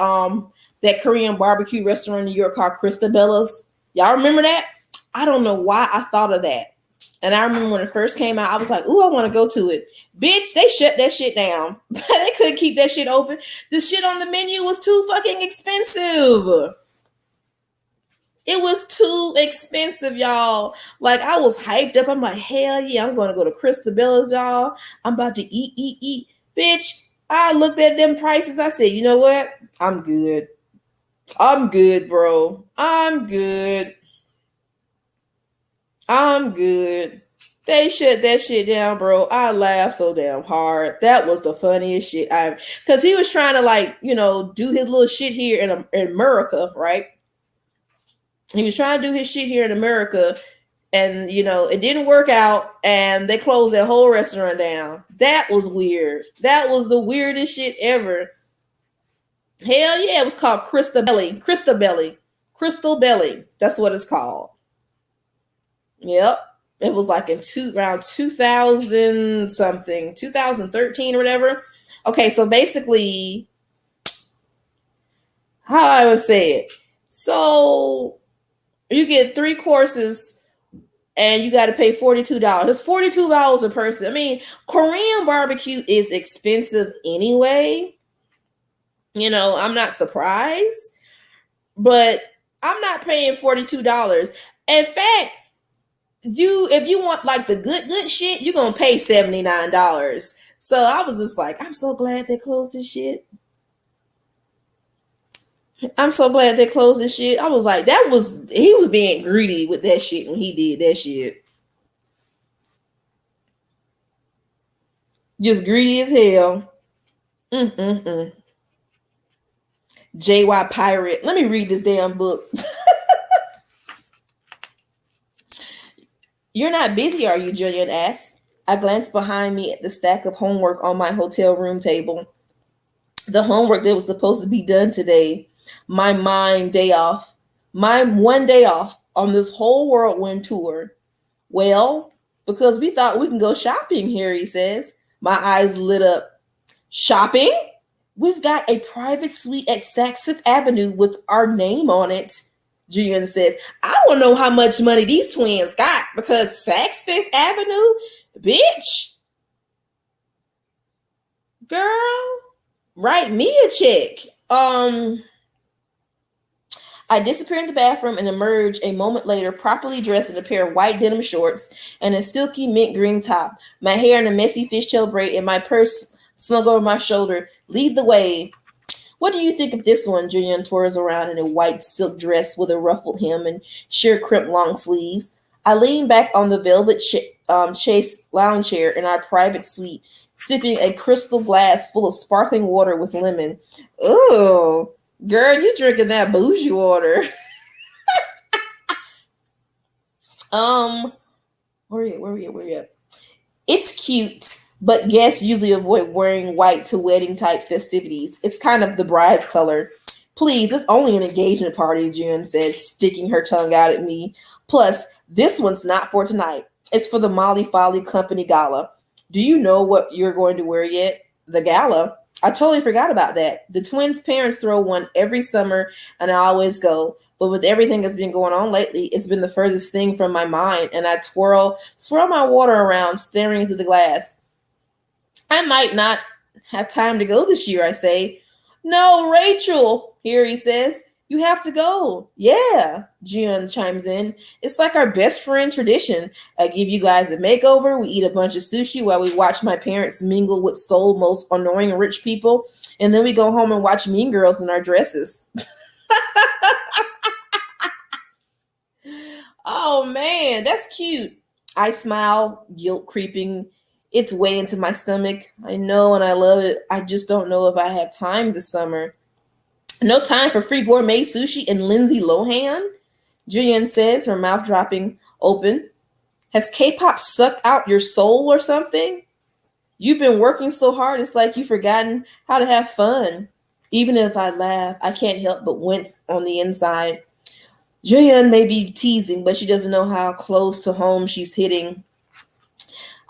Korean barbecue restaurant in New York called Cristabella's? Y'all remember that? I don't know why I thought of that. And I remember when it first came out, I was like, ooh, I want to go to it. Bitch, they shut that shit down. They couldn't keep that shit open. The shit on the menu was too fucking expensive. It was too expensive, y'all. Like, I was hyped up. I'm like, hell yeah, I'm going to go to Cristabella's, y'all. I'm about to eat. Bitch, I looked at them prices. I said, you know what? I'm good. I'm good, bro. I'm good. I'm good. They shut that shit down, bro. I laughed so damn hard. That was the funniest shit I, because he was trying to, like, do his little shit here in America, right? He was trying to do his shit here in America, and it didn't work out, and they closed that whole restaurant down. That was weird. That was the weirdest shit ever. Hell yeah, it was called Crystal Belly. That's what it's called. Yep. It was like around 2000 something, 2013 or whatever. Okay, so basically, how I would say it. So you get 3 courses and you got to pay $42. It's $42 a person. I mean, Korean barbecue is expensive anyway. I'm not surprised, but I'm not paying $42. In fact, if you want like the good shit, you're gonna pay $79. So I was just like, I'm so glad they closed this shit. I'm so glad they closed this shit. I was like, he was being greedy with that shit when he did that shit. Just greedy as hell. JY Pirate. Let me read this damn book. You're not busy, are you? Julian asked. I glanced behind me at the stack of homework on my hotel room table. The homework that was supposed to be done today. My one day off on this whole whirlwind tour. Well, because we thought we can go shopping here, he says. My eyes lit up. Shopping? We've got a private suite at Saks Fifth Avenue with our name on it, Julian says. I don't know how much money these twins got because Saks Fifth Avenue? Bitch. Girl, write me a check. I disappear in the bathroom and emerge a moment later, properly dressed in a pair of white denim shorts and a silky mint green top, my hair in a messy fishtail braid and my purse slung over my shoulder. Lead the way. What do you think of this one? Julian twirls around in a white silk dress with a ruffled hem and sheer crimp long sleeves. I lean back on the velvet chase lounge chair in our private suite, sipping a crystal glass full of sparkling water with lemon. Ooh, girl, you drinking that bougie water. Where we at? It's cute, but guests usually avoid wearing white to wedding type festivities. It's kind of the bride's color. Please, it's only an engagement party, June said, sticking her tongue out at me. Plus, this one's not for tonight. It's for the Molly Folly Company Gala. Do you know what you're going to wear yet? The gala? I totally forgot about that. The twins' parents throw one every summer, and I always go. But with everything that's been going on lately, it's been the furthest thing from my mind, and I swirl my water around, staring into the glass. I might not have time to go this year, I say. No, Rachel, Harry says. You have to go. Yeah, June chimes in. It's like our best friend tradition. I give you guys a makeover. We eat a bunch of sushi while we watch my parents mingle with soul most annoying rich people. And then we go home and watch Mean Girls in our dresses. Oh, man, that's cute. I smile, guilt creeping its way into my stomach. I know and I love it. I just don't know if I have time this summer. No time for free gourmet sushi and Lindsay Lohan, Julian says, her mouth dropping open. Has K-pop sucked out your soul or something? You've been working so hard, it's like you've forgotten how to have fun. Even if I laugh, I can't help but wince on the inside. Julian may be teasing, but she doesn't know how close to home she's hitting.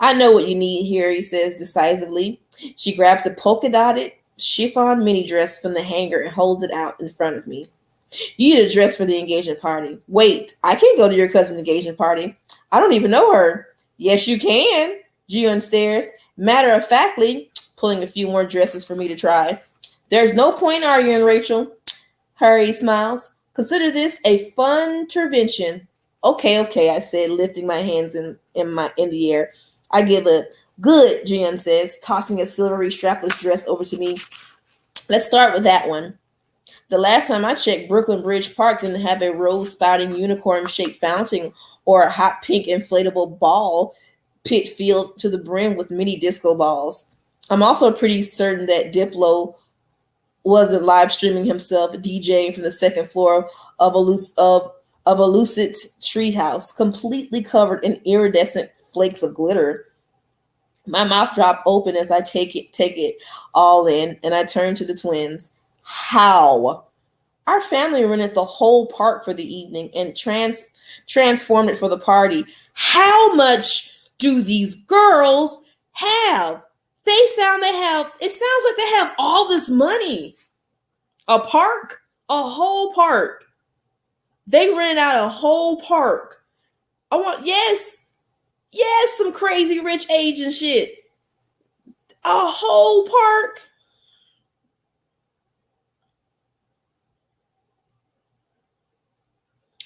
I know what you need here, he says decisively. She grabs a polka-dotted chiffon mini dress from the hanger and holds it out in front of me. You need a dress for the engagement party. Wait, I can't go to your cousin's engagement party. I don't even know her. Yes, you can, June stares, matter-of-factly pulling a few more dresses for me to try. There's no point arguing, Rachel. Harry smiles. Consider this a fun intervention. Okay, I said, lifting my hands in the air. I give a good, Jung says, tossing a silvery strapless dress over to me. Let's start with that one. The last time I checked, Brooklyn Bridge Park didn't have a rose spouting unicorn shaped fountain or a hot pink inflatable ball pit filled to the brim with mini disco balls. I'm also pretty certain that Diplo wasn't live streaming himself DJing from the second floor of a lucid treehouse, completely covered in iridescent flakes of glitter. My mouth dropped open as I take it all in, and I turn to the twins. How? Our family rented the whole park for the evening and transformed it for the party. How much do these girls have? It sounds like they have all this money. A park? A whole park. They rented out a whole park. Yes, some crazy rich Asian shit. A whole park.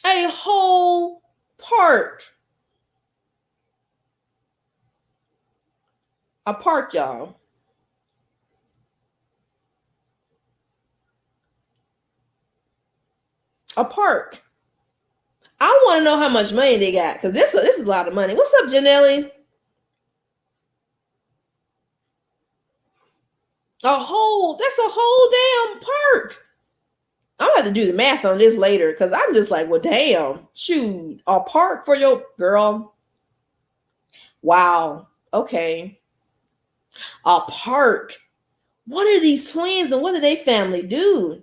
A whole park. A park, y'all. A park. I want to know how much money they got, because this is a lot of money. What's up, Janelli? That's a whole damn park. I'm gonna have to do the math on this later, because I'm just like, well, damn, shoot, a park for your girl. Wow. Okay. A park. What are these twins and what do they family do?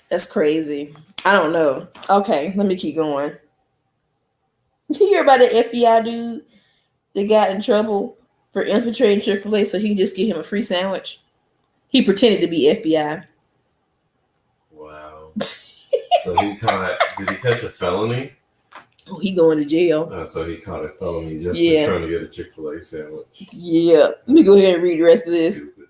That's crazy. I don't know. Okay, let me keep going. You hear about the FBI dude that got in trouble for infiltrating Chick-fil-A so he could just get him a free sandwich? He pretended to be FBI. Wow. So did he catch a felony? Oh, he going to jail. So he caught a felony just for trying to get a Chick-fil-A sandwich. Yeah. Let me go ahead and read the rest of this. Stupid.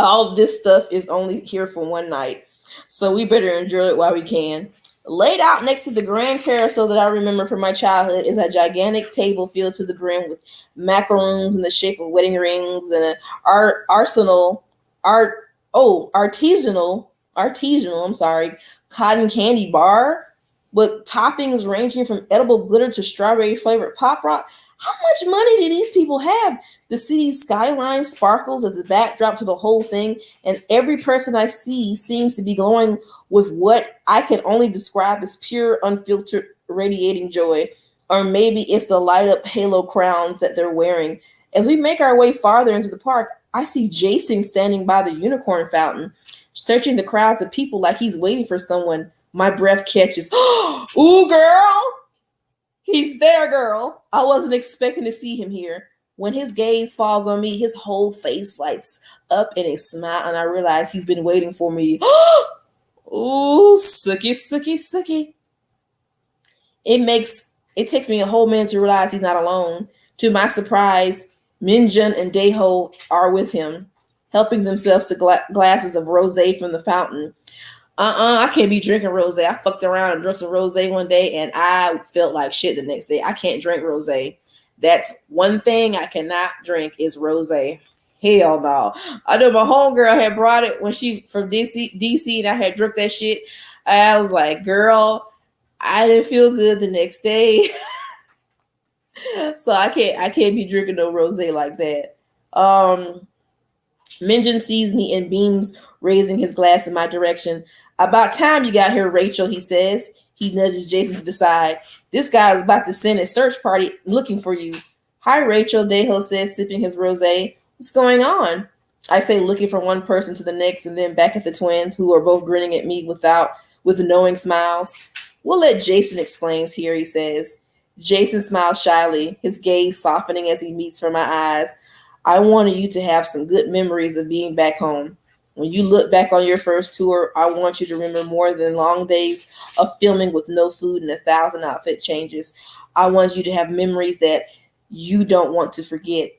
All this stuff is only here for one night, so we better enjoy it while we can. Laid out next to the grand carousel that I remember from my childhood is a gigantic table filled to the brim with macaroons in the shape of wedding rings and an artisanal cotton candy bar with toppings ranging from edible glitter to strawberry flavored pop rock. How much money do these people have? The city's skyline sparkles as a backdrop to the whole thing, and every person I see seems to be glowing with what I can only describe as pure, unfiltered, radiating joy. Or maybe it's the light-up halo crowns that they're wearing. As we make our way farther into the park, I see Jason standing by the unicorn fountain, searching the crowds of people like he's waiting for someone. My breath catches. Ooh, girl! He's there, girl. I wasn't expecting to see him here. When his gaze falls on me, his whole face lights up in a smile, and I realize he's been waiting for me. Ooh, sucky, sucky, sucky. It takes me a whole minute to realize he's not alone. To my surprise, Minjun and Daeho are with him, helping themselves to glasses of rosé from the fountain. I can't be drinking rosé. I fucked around and drank some rosé one day, and I felt like shit the next day. I can't drink rosé. That's one thing I cannot drink is rosé. Hell no. I know my homegirl had brought it when she from DC, and I had drunk that shit. I was like, girl, I didn't feel good the next day. So I can't be drinking no rosé like that. Minjin sees me and beams, raising his glass in my direction. About time you got here, Rachel, he says. He nudges Jason to the side. This guy is about to send a search party looking for you. Hi, Rachel, Daeho says, sipping his rosé. What's going on? I say, looking from one person to the next and then back at the twins, who are both grinning at me with knowing smiles. We'll let Jason explain here, he says. Jason smiles shyly, his gaze softening as he meets from my eyes. I wanted you to have some good memories of being back home. When you look back on your first tour, I want you to remember more than long days of filming with no food and 1,000 outfit changes. I want you to have memories that you don't want to forget.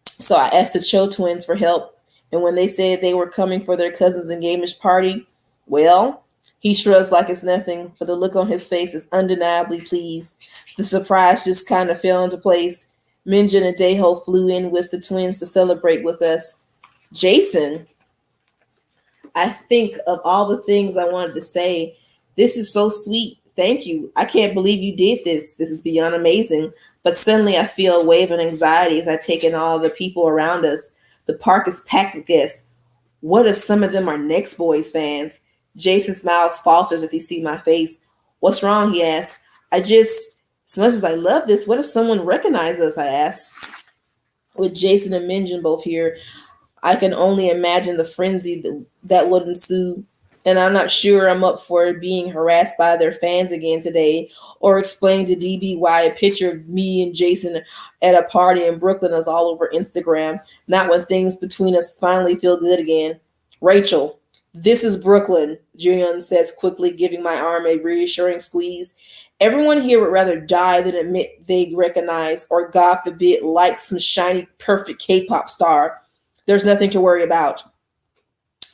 So I asked the Cho twins for help, and when they said they were coming for their cousin's engagement party, well, he shrugs like it's nothing, for the look on his face is undeniably pleased. The surprise just kind of fell into place. Minjin and Daeho flew in with the twins to celebrate with us. Jason, I think of all the things I wanted to say. This is so sweet. Thank you. I can't believe you did this. This is beyond amazing. But suddenly I feel a wave of anxiety as I take in all the people around us. The park is packed with guests. What if some of them are Next Boys fans? Jason smiles, falters as he sees my face. What's wrong? He asks. As much as I love this, what if someone recognizes us? I ask. With Jason and Minjin both here, I can only imagine the frenzy that would ensue. And I'm not sure I'm up for being harassed by their fans again today, or explain to DB why a picture of me and Jason at a party in Brooklyn is all over Instagram. Not when things between us finally feel good again. Rachel, this is Brooklyn, Jung says quickly, giving my arm a reassuring squeeze. Everyone here would rather die than admit they recognize, or God forbid, like some shiny, perfect K-pop star. There's nothing to worry about.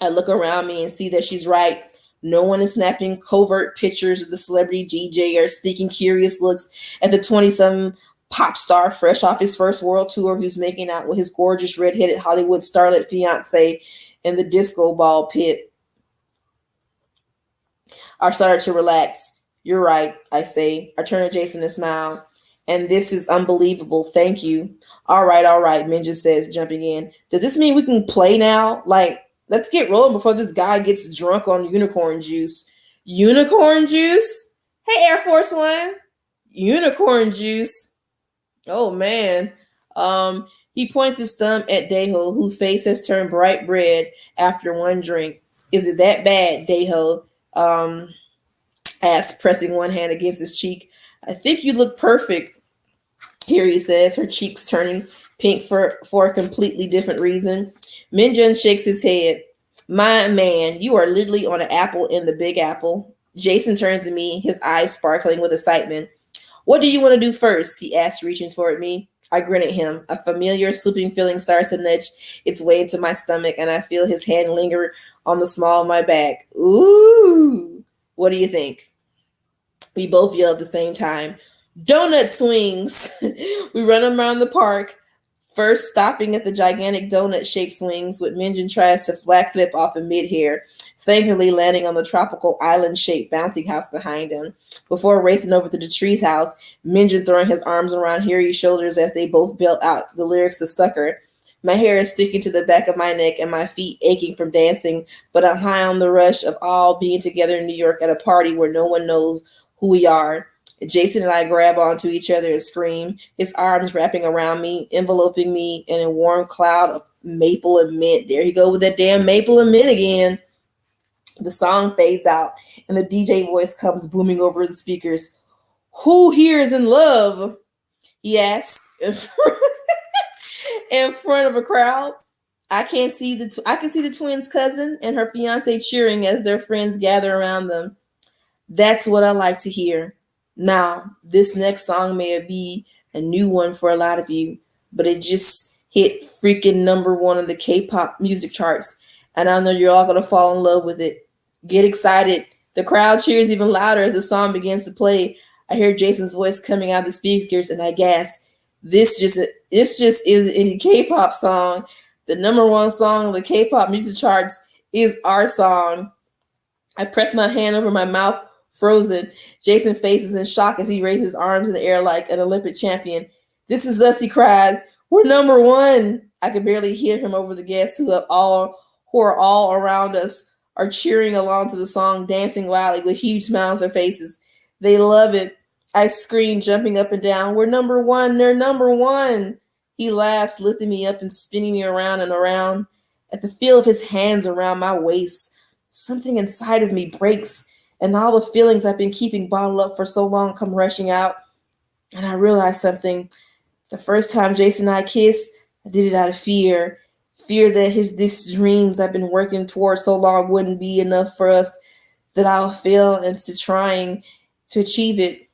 I look around me and see that she's right. No one is snapping covert pictures of the celebrity Gigi or sneaking curious looks at the 20-something pop star fresh off his first world tour who's making out with his gorgeous red-headed Hollywood starlet fiance in the disco ball pit. I started to relax. You're right, I say. I turn to Jason and smile. And this is unbelievable. Thank you. All right, Minja says, jumping in. Does this mean we can play now? Like, let's get rolling before this guy gets drunk on unicorn juice. Unicorn juice? Hey, Air Force One. Unicorn juice. Oh, man. He points his thumb at Daeho, whose face has turned bright red after one drink. Is it that bad, Daeho? Asks, pressing one hand against his cheek. I think you look perfect. Here, he says, her cheeks turning pink for a completely different reason. Minjun shakes his head. My man, you are literally on an apple in the Big Apple. Jason turns to me, his eyes sparkling with excitement. What do you want to do first? He asks, reaching toward me. I grin at him. A familiar swooping feeling starts to nudge its way into my stomach, and I feel his hand linger on the small of my back. Ooh, what do you think? We both yell at the same time. Donut swings! We run around the park, first stopping at the gigantic donut-shaped swings, with Minjin tries to flat flip off in mid-air, thankfully landing on the tropical island-shaped bouncy house behind him. Before racing over to the tree's house, Minjin throwing his arms around Harry's shoulders as they both belt out the lyrics to Sucker. My hair is sticking to the back of my neck and my feet aching from dancing, but I'm high on the rush of all being together in New York at a party where no one knows who we are. Jason and I grab onto each other and scream, his arms wrapping around me, enveloping me in a warm cloud of maple and mint. There you go with that damn maple and mint again. The song fades out, and the DJ voice comes booming over the speakers. Who here is in love? He asks in front of a crowd. I can see the twins' cousin and her fiance cheering as their friends gather around them. That's what I like to hear. Now, this next song may be a new one for a lot of you, but it just hit freaking #1 on the K-pop music charts, and I know you're all going to fall in love with it. Get excited. The crowd cheers even louder as the song begins to play. I hear Jason's voice coming out of the speakers, and I gasp. This just isn't any K-pop song. The #1 song on the K-pop music charts is our song. I press my hand over my mouth, frozen. Jason faces in shock as he raises his arms in the air like an Olympic champion. This is us, he cries. We're #1. I can barely hear him over the guests who are all around us, are cheering along to the song, dancing loudly with huge smiles on their faces. They love it. I scream, jumping up and down. We're #1. They're #1. He laughs, lifting me up and spinning me around and around. At the feel of his hands around my waist, something inside of me breaks, and all the feelings I've been keeping bottled up for so long come rushing out. And I realize something. The first time Jason and I kissed, I did it out of fear. Fear that these dreams I've been working towards so long wouldn't be enough for us, that I'll fail into trying to achieve it.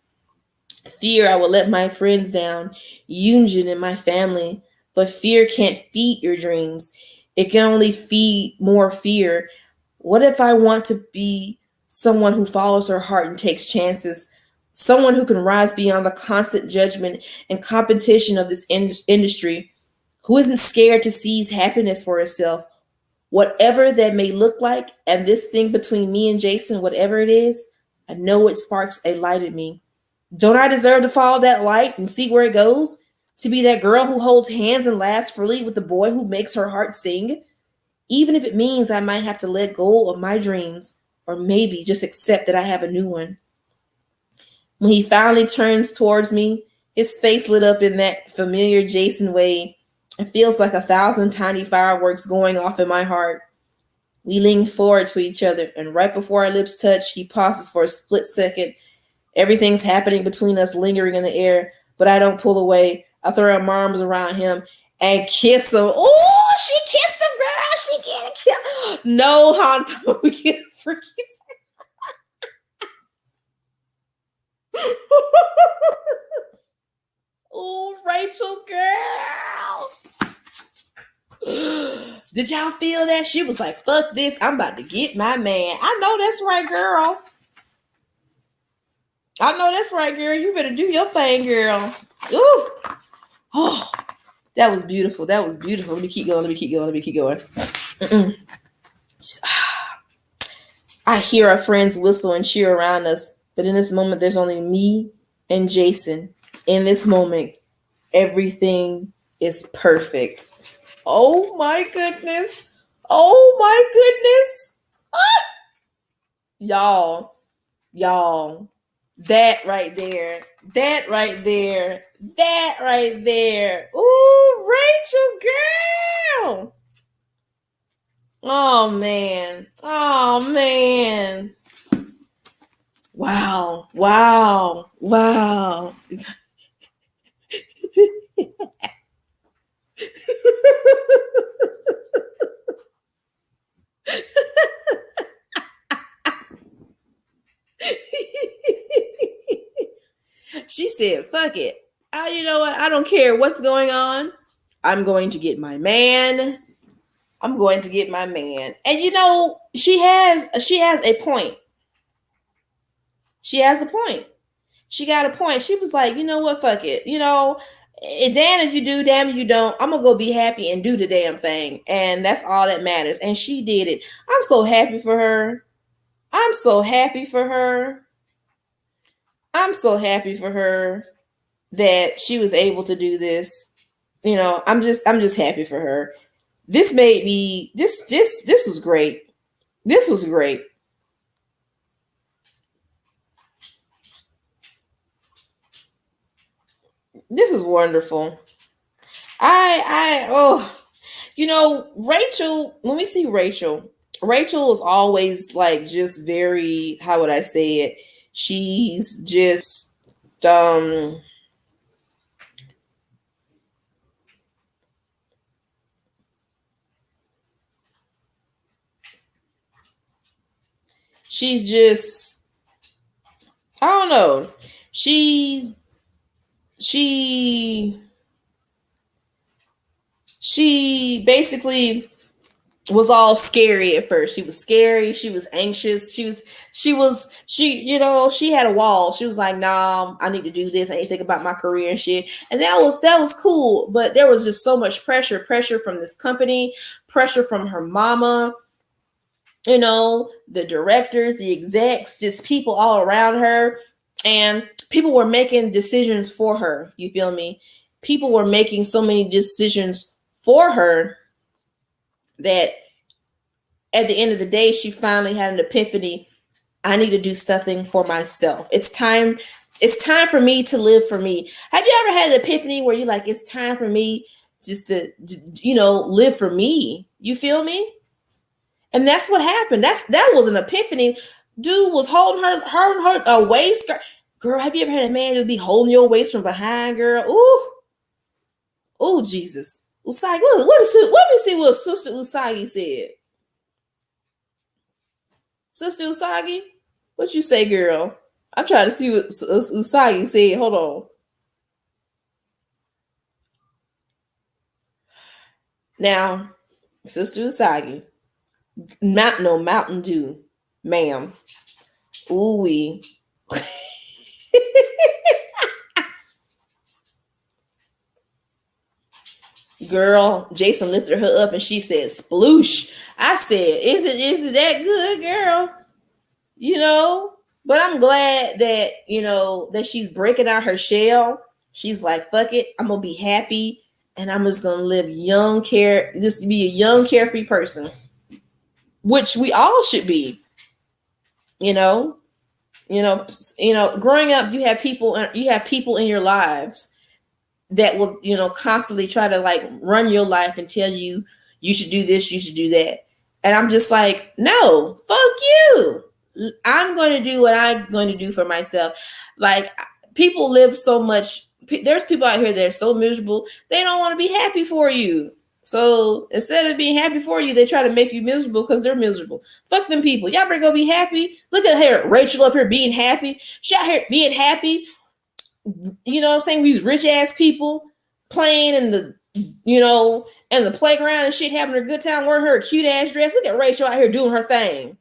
Fear I will let my friends down, Yunjin and my family. But fear can't feed your dreams. It can only feed more fear. What if I want to be someone who follows her heart and takes chances? Someone who can rise beyond the constant judgment and competition of this industry, who isn't scared to seize happiness for herself, whatever that may look like. And this thing between me and Jason, whatever it is, I know it sparks a light in me. Don't I deserve to follow that light and see where it goes? To be that girl who holds hands and laughs freely with the boy who makes her heart sing? Even if it means I might have to let go of my dreams, or maybe just accept that I have a new one. When he finally turns towards me, his face lit up in that familiar Jason way. It feels like 1,000 tiny fireworks going off in my heart. We lean forward to each other, and right before our lips touch, he pauses for a split second. Everything's happening between us, lingering in the air, but I don't pull away. I throw my arms around him and kiss him. Oh, she kissed him, girl. She can't kiss. No, Hans, we can't forget. Oh, Rachel, girl. Did y'all feel that? She was like, fuck this. I'm about to get my man. I know that's right, girl. I know that's right, girl. You better do your thing, girl. Ooh. Oh, that was beautiful. That was beautiful. Let me keep going. Mm-mm. I hear our friends whistle and cheer around us, but in this moment, there's only me and Jason. In this moment, everything is perfect. Oh my goodness. Oh my goodness. Ah! Y'all, that right there. Ooh, Rachel, girl. Oh man. Wow. She said, fuck it. You know what? I don't care what's going on. I'm going to get my man. And you know, she has a point. She has a point. She got a point. She was like, you know what? Fuck it. You know, damn if you do, damn if you don't. I'm gonna go be happy and do the damn thing, and that's all that matters. And she did it. I'm so happy for her. That she was able to do this. You know, I'm just happy for her. This made me this was great. This was great. This is wonderful. You know, Rachel, when we see Rachel is always like just very, how would I say it? She's just she's just, I don't know. She basically was all scary at first. She was scary. She was anxious. She had a wall. She was like, nah, I need to do this. I need to think about my career and shit. And that was cool. But there was just so much pressure from this company, pressure from her mama, you know, the directors, the execs, just people all around her. And people were making decisions for her. You feel me? People were making so many decisions for her that at the end of the day, she finally had an epiphany. I need to do something for myself. It's time for me to live for me. Have you ever had an epiphany where you're like, it's time for me just to live for me? You feel me? And that's what happened. That was an epiphany. Dude was holding her waist. Girl, have you ever had a man just be holding your waist from behind, girl? Ooh, Jesus. Usagi, let me see what Sister Usagi said. Sister Usagi, what you say, girl? I'm trying to see what Usagi said. Hold on. Now, Sister Usagi, Mountain Dew, ma'am. Ooh wee. Girl, Jason lifted her up and she said, "Sploosh." I said, "Is it that good, girl?" You know. But I'm glad that that she's breaking out her shell. She's like, "Fuck it, I'm gonna be happy, and I'm just gonna live just be a young, carefree person," which we all should be. You know, Growing up, you have people in your lives that will constantly try to like run your life and tell you you should do this, you should do that, and I'm just like, no, fuck you. I'm going to do what I'm going to do for myself. Like, people live so much. There's people out here that are so miserable, they don't want to be happy for you. So instead of being happy for you, they try to make you miserable because they're miserable. Fuck them people. Y'all better go be happy. Look at her, Rachel up here being happy. She out here being happy. You know what I'm saying? These rich ass people playing in the playground and shit, having a good time, wearing her a cute ass dress. Look at Rachel out here doing her thing.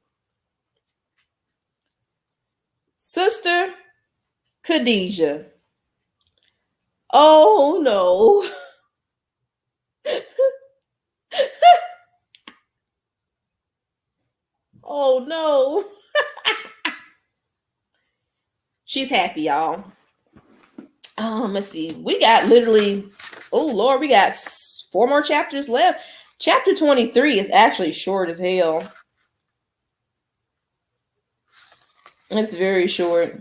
Sister Khadijah. Oh no. Oh no. She's happy, y'all. Let's see. We got literally, oh Lord, we got 4 more chapters left. Chapter 23 is actually short as hell. It's very short.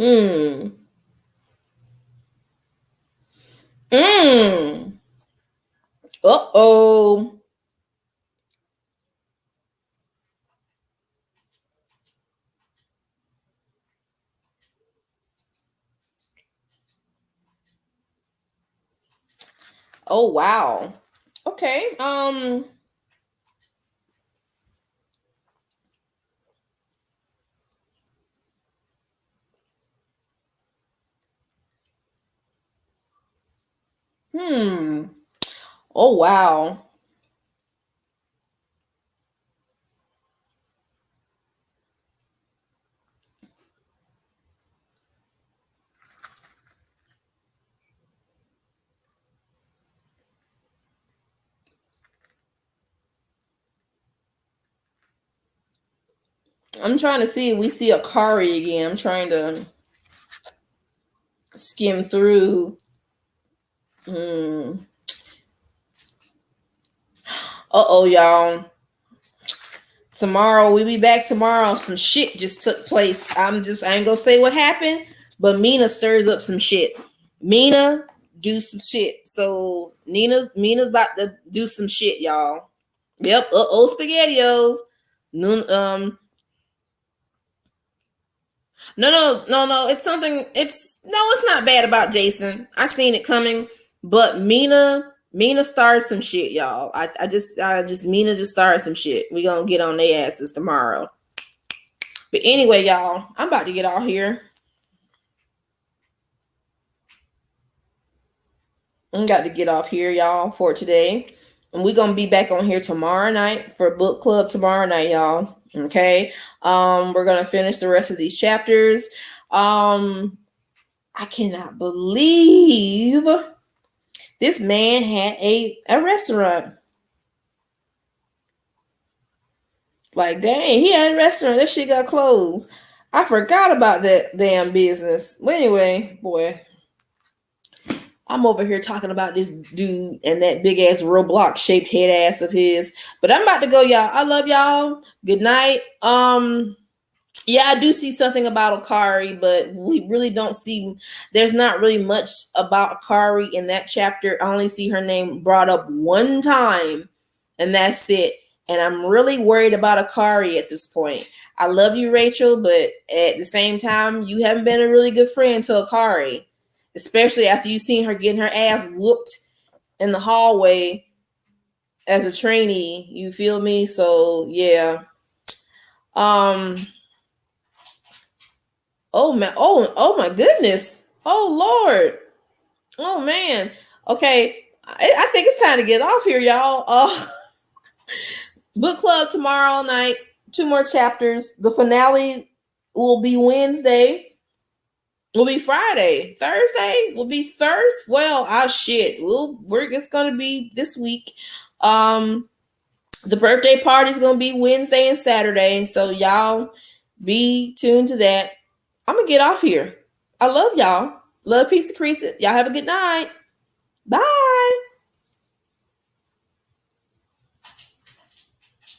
Hmm. Hmm. Uh-oh. Oh wow. Okay. Hmm. Oh wow. I'm trying to see if we see Akari again. I'm trying to skim through. Hmm. Uh-oh, y'all. Tomorrow, we'll be back tomorrow. Some shit just took place. I ain't gonna say what happened, but Mina stirs up some shit. Mina do some shit. So Mina's about to do some shit, y'all. Yep, spaghettios. No. It's something. It's not bad about Jason. I seen it coming, but Mina started some shit, y'all. Mina just started some shit. We gonna get on their asses tomorrow. But anyway, y'all, I'm about to get out here. I got to get off here, y'all, for today. And we're gonna be back on here tomorrow night for book club tomorrow night, y'all. Okay. We're gonna finish the rest of these chapters. I cannot believe this man had a restaurant. Like, dang, he had a restaurant. That shit got closed. I forgot about that damn business. But anyway, boy. I'm over here talking about this dude and that big ass Roblox shaped head ass of his. But I'm about to go, y'all. I love y'all. Good night. Yeah, I do see something about Akari, but we really don't see. There's not really much about Akari in that chapter. I only see her name brought up one time, and that's it. And I'm really worried about Akari at this point. I love you, Rachel, but at the same time, you haven't been a really good friend to Akari, especially after you seen her getting her ass whooped in the hallway as a trainee. You feel me? So yeah. Um. Oh man! Oh my goodness! Oh Lord! Oh man! Okay, I think it's time to get off here, y'all. Book club tomorrow night. 2 more chapters. The finale will be Wednesday. Will be Friday. Thursday will be Thursday. Well, shit. It's gonna be this week. The birthday party is gonna be Wednesday and Saturday. So y'all be tuned to that. I'm gonna get off here. I love y'all. Love, peace, and crease. Y'all have a good night. Bye.